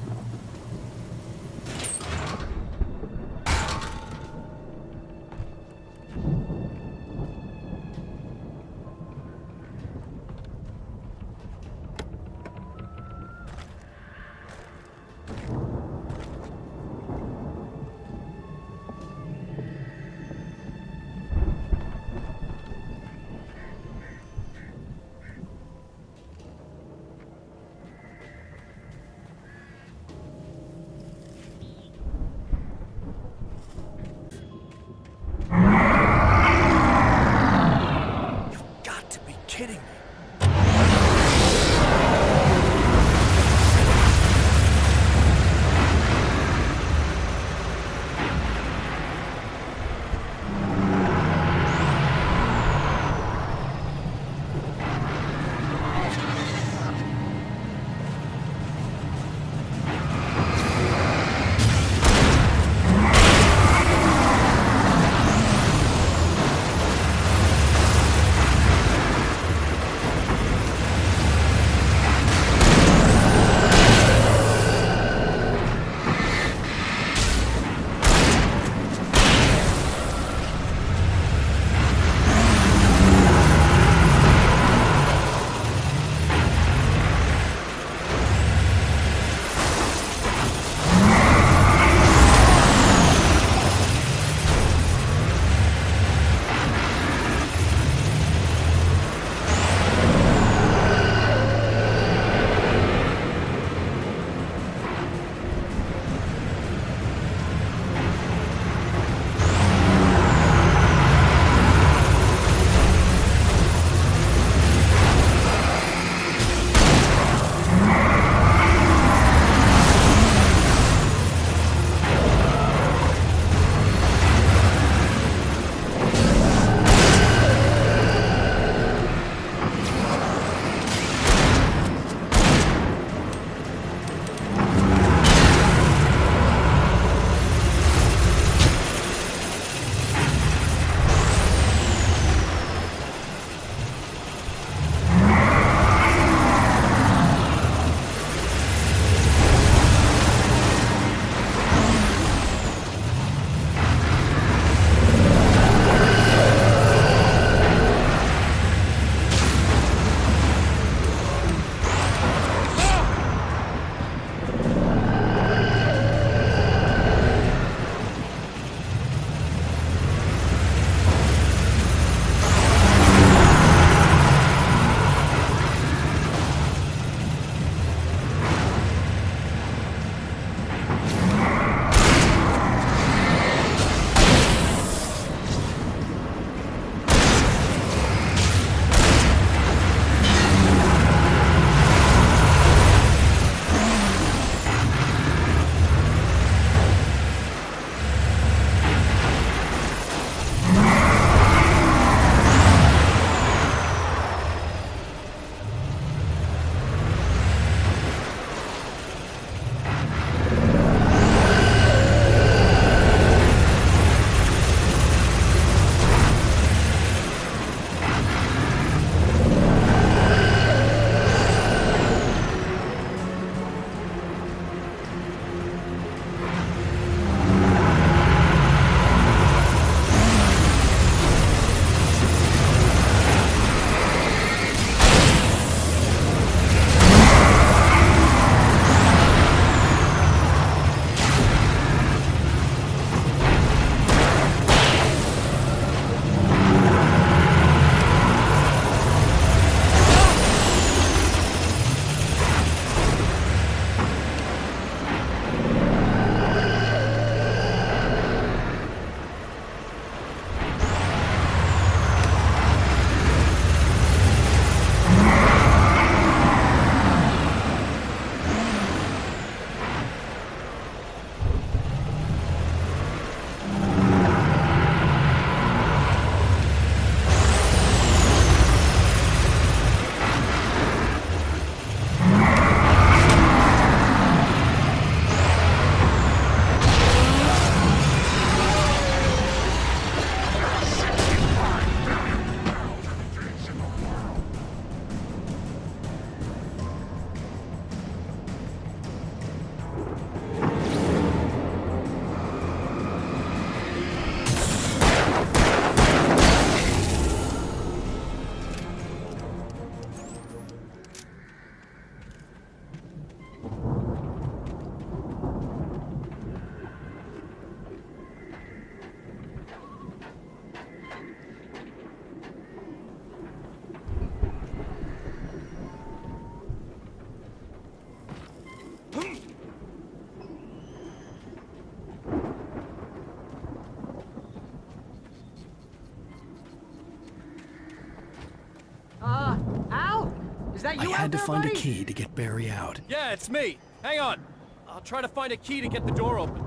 G: Is that
C: I
G: you out
C: had to
G: there,
C: find
G: buddy?
C: a key to get Barry out.
M: Yeah, it's me. Hang on. I'll try to find a key to get the door open.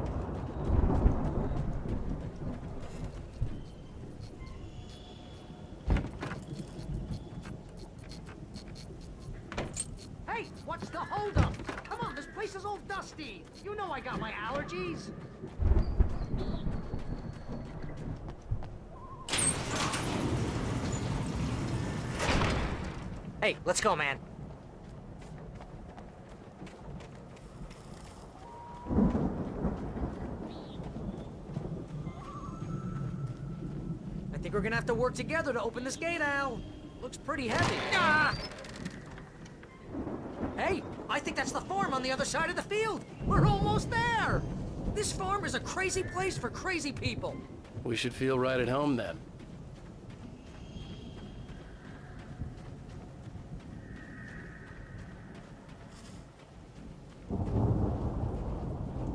G: Hey, what's the holdup? Come on, this place is all dusty. You know I got my allergies. Hey, let's go, man. I think we're gonna have to work together to open this gate, Al. Looks pretty heavy. Ah! Hey, I think that's the farm on the other side of the field. We're almost there. This farm is a crazy place for crazy people.
C: We should feel right at home then.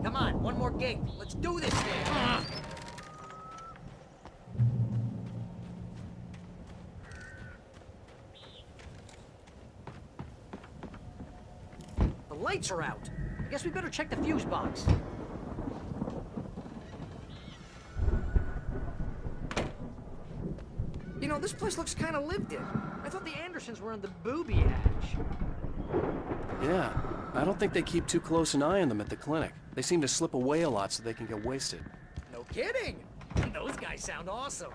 G: Come on, one more gate. Let's do this thing. The lights are out. I guess we better check the fuse box. You know, this place looks kind of lived in. I thought the Andersons were in the booby hatch.
C: Yeah, I don't think they keep too close an eye on them at the clinic. They seem to slip away a lot so they can get wasted.
G: No kidding. Those guys sound awesome.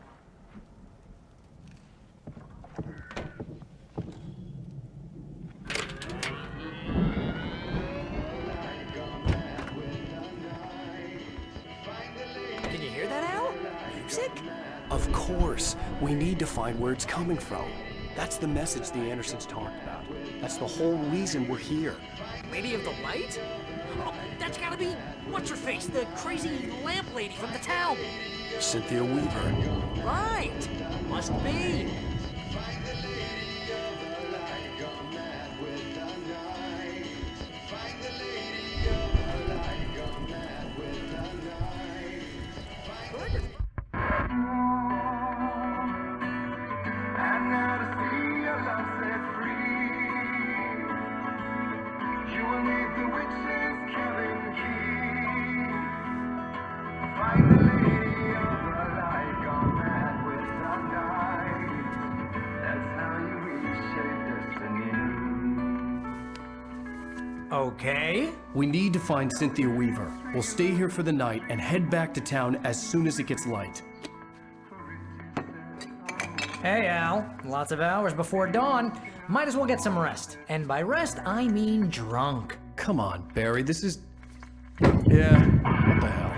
G: Can you hear that, Al? Music?
C: Of course. We need to find where it's coming from. That's the message the Andersons talked about. That's the whole reason we're here.
G: Lady of the Light? Oh, that's gotta be... What's-her-face? The crazy lamp lady from the town.
C: Cynthia Weaver.
G: Right. Must be. Okay.
C: We need to find Cynthia Weaver. We'll stay here for the night and head back to town as soon as it gets light.
G: Hey, Al. Lots of hours before dawn. Might as well get some rest. And by rest, I mean drunk.
C: Come on, Barry, this is... Yeah, what the hell?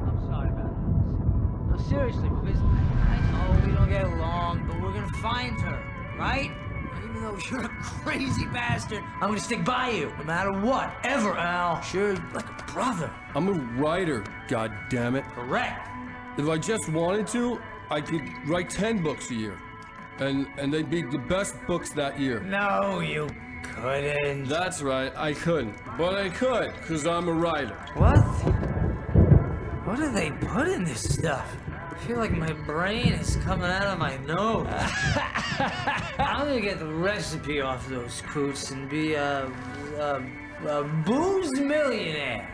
D: I'm sorry about this. No, seriously, because I know we don't get along, but we're gonna find her, right? And even though you're a crazy bastard, I'm gonna stick by you, no matter what, ever, Al. Sure, like a brother.
S: I'm a writer, goddammit.
D: Correct.
S: If I just wanted to, I could write 10 books a year. And they'd be the best books that year.
D: No, you couldn't.
S: That's right, I couldn't. But I could, because I'm a writer.
D: What? What do they put in this stuff? I feel like my brain is coming out of my nose. I'm gonna get the recipe off those coots and be a booze millionaire.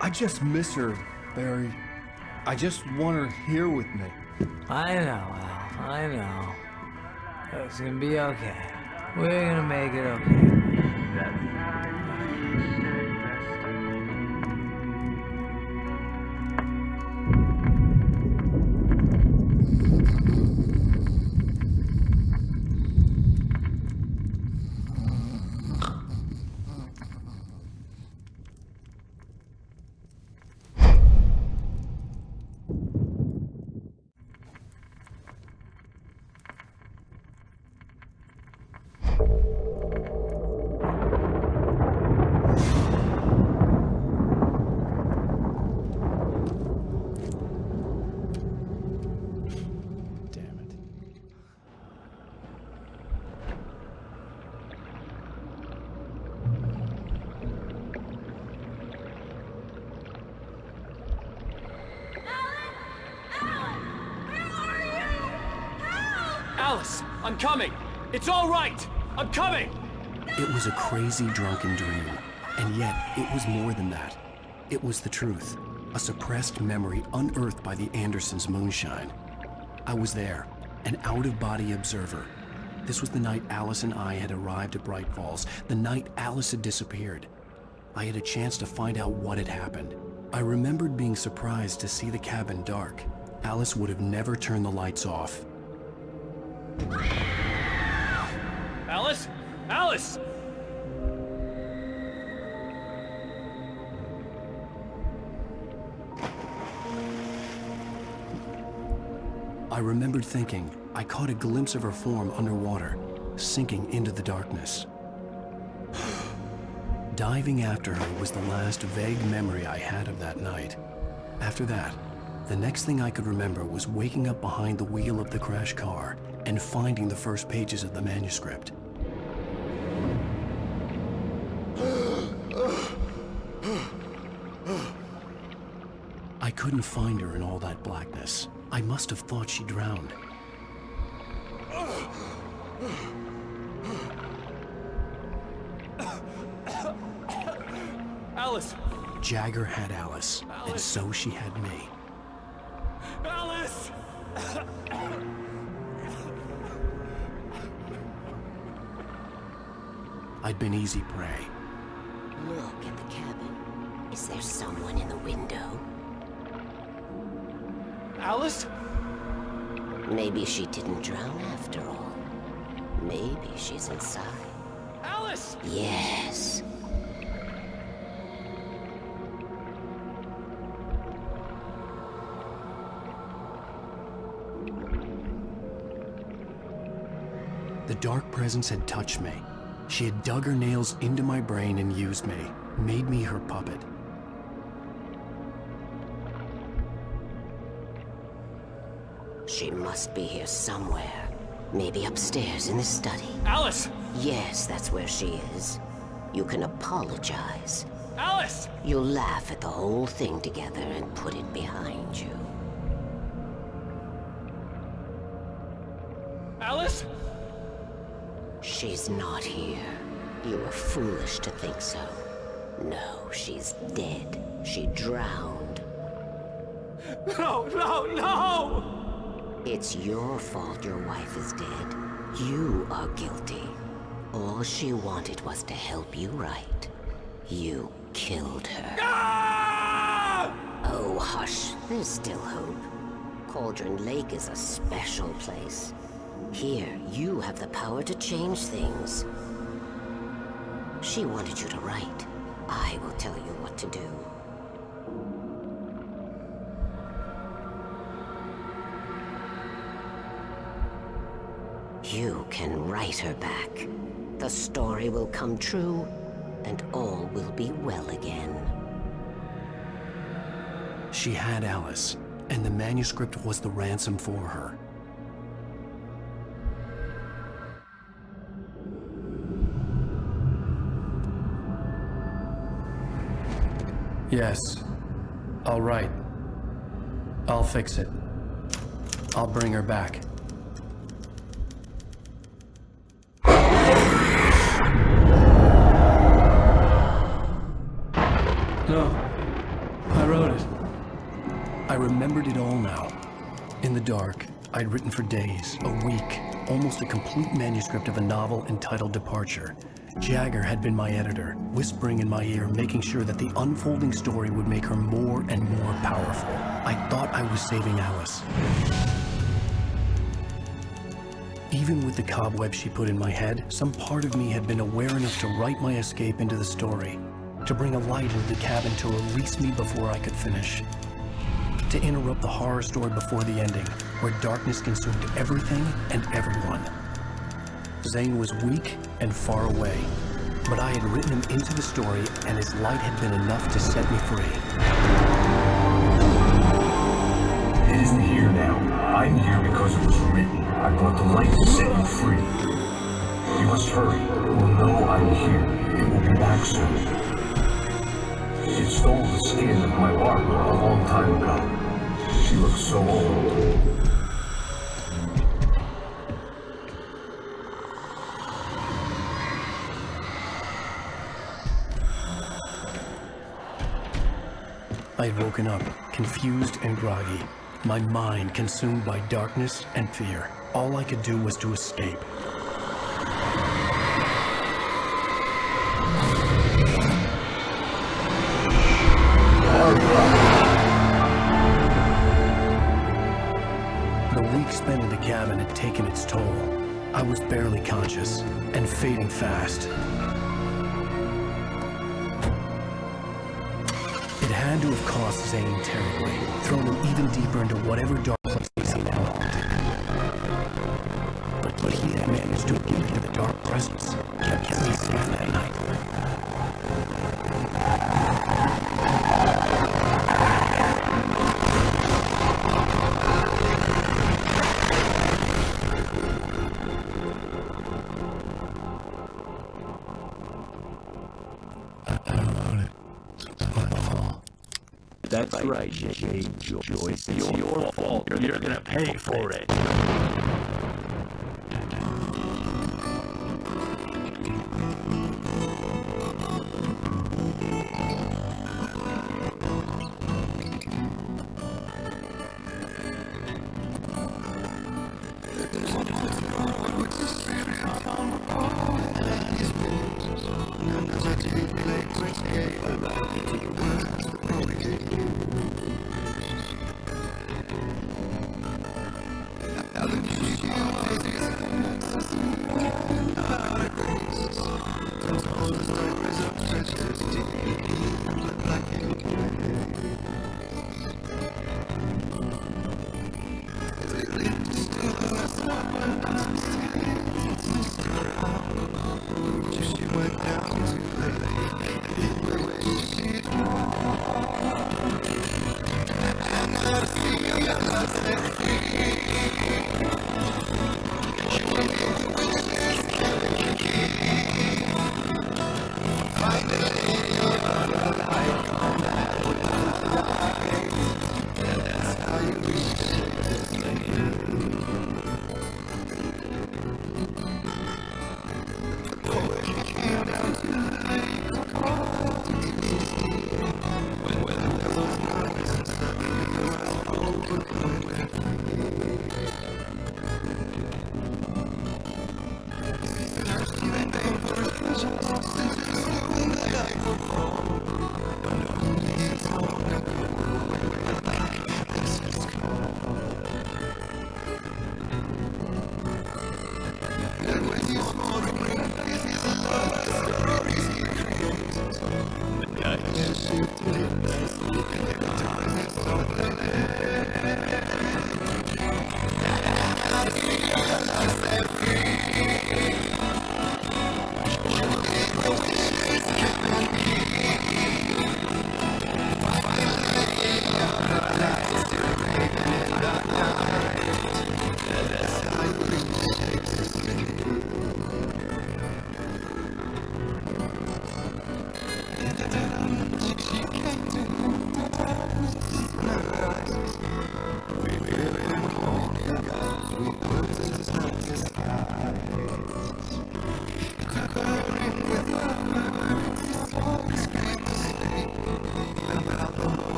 S: I just miss her, Barry. I just want her here with me.
D: I know, Al. I know. It's gonna be okay. We're gonna make it okay.
M: Alice, I'm coming! It's all right! I'm coming!
C: It was a crazy, drunken dream, and yet it was more than that. It was the truth, a suppressed memory unearthed by the Andersons' moonshine. I was there, an out-of-body observer. This was the night Alice and I had arrived at Bright Falls, the night Alice had disappeared. I had a chance to find out what had happened. I remembered being surprised to see the cabin dark. Alice would have never turned the lights off.
M: Alice? Alice!
C: I remembered thinking I caught a glimpse of her form underwater, sinking into the darkness. Diving after her was the last vague memory I had of that night. After that, the next thing I could remember was waking up behind the wheel of the crashed car and finding the first pages of the manuscript. I couldn't find her in all that blackness. I must have thought she drowned.
M: Alice!
C: Jagger had Alice, and so she had me.
M: Alice!
C: I'd been easy prey.
T: Look at the cabin. Is there someone in the window?
M: Alice?
T: Maybe she didn't drown after all. Maybe she's inside.
M: Alice!
T: Yes.
C: The dark presence had touched me. She had dug her nails into my brain and used me, made me her puppet.
T: She must be here somewhere. Maybe upstairs in the study.
M: Alice!
T: Yes, that's where she is. You can apologize.
M: Alice!
T: You'll laugh at the whole thing together and put it behind you.
M: Alice?
T: She's not here. You were foolish to think so. No, she's dead. She drowned.
M: No, no, no!
T: It's your fault your wife is dead. You are guilty. All she wanted was to help you right. You killed her.
M: Ah!
T: Oh, hush. There's still hope. Cauldron Lake is a special place. Here, you have the power to change things. She wanted you to write. I will tell you what to do. You can write her back. The story will come true, and all will be well again.
C: She had Alice, and the manuscript was the ransom for her. Yes. I'll write. I'll fix it. I'll bring her back. No. I wrote it. I remembered it all now. In the dark, I'd written for days, a week, almost a complete manuscript of a novel entitled Departure. Jagger had been my editor, whispering in my ear, making sure that the unfolding story would make her more and more powerful. I thought I was saving Alice. Even with the cobweb she put in my head, some part of me had been aware enough to write my escape into the story, to bring a light into the cabin to release me before I could finish, to interrupt the horror story before the ending, where darkness consumed everything and everyone. Zane was weak and far away, but I had written him into the story, and his light had been enough to set me free.
N: It isn't here now. I'm here because it was written. I brought the light to set you free. You must hurry. It will know I'm here. It will be back soon. It stole the skin of my Barbara a long time ago. She looks so old.
C: I had woken up, confused and groggy, my mind consumed by darkness and fear. All I could do was to escape. The week spent in the cabin had taken its toll. I was barely conscious and fading fast. It had to have cost Zane terribly, thrown him even deeper into whatever dark place he now haunted. But he had managed to appeal to the dark presence, kept me safe that night.
U: That's right, Joyce. It's your fault. You're gonna pay for it.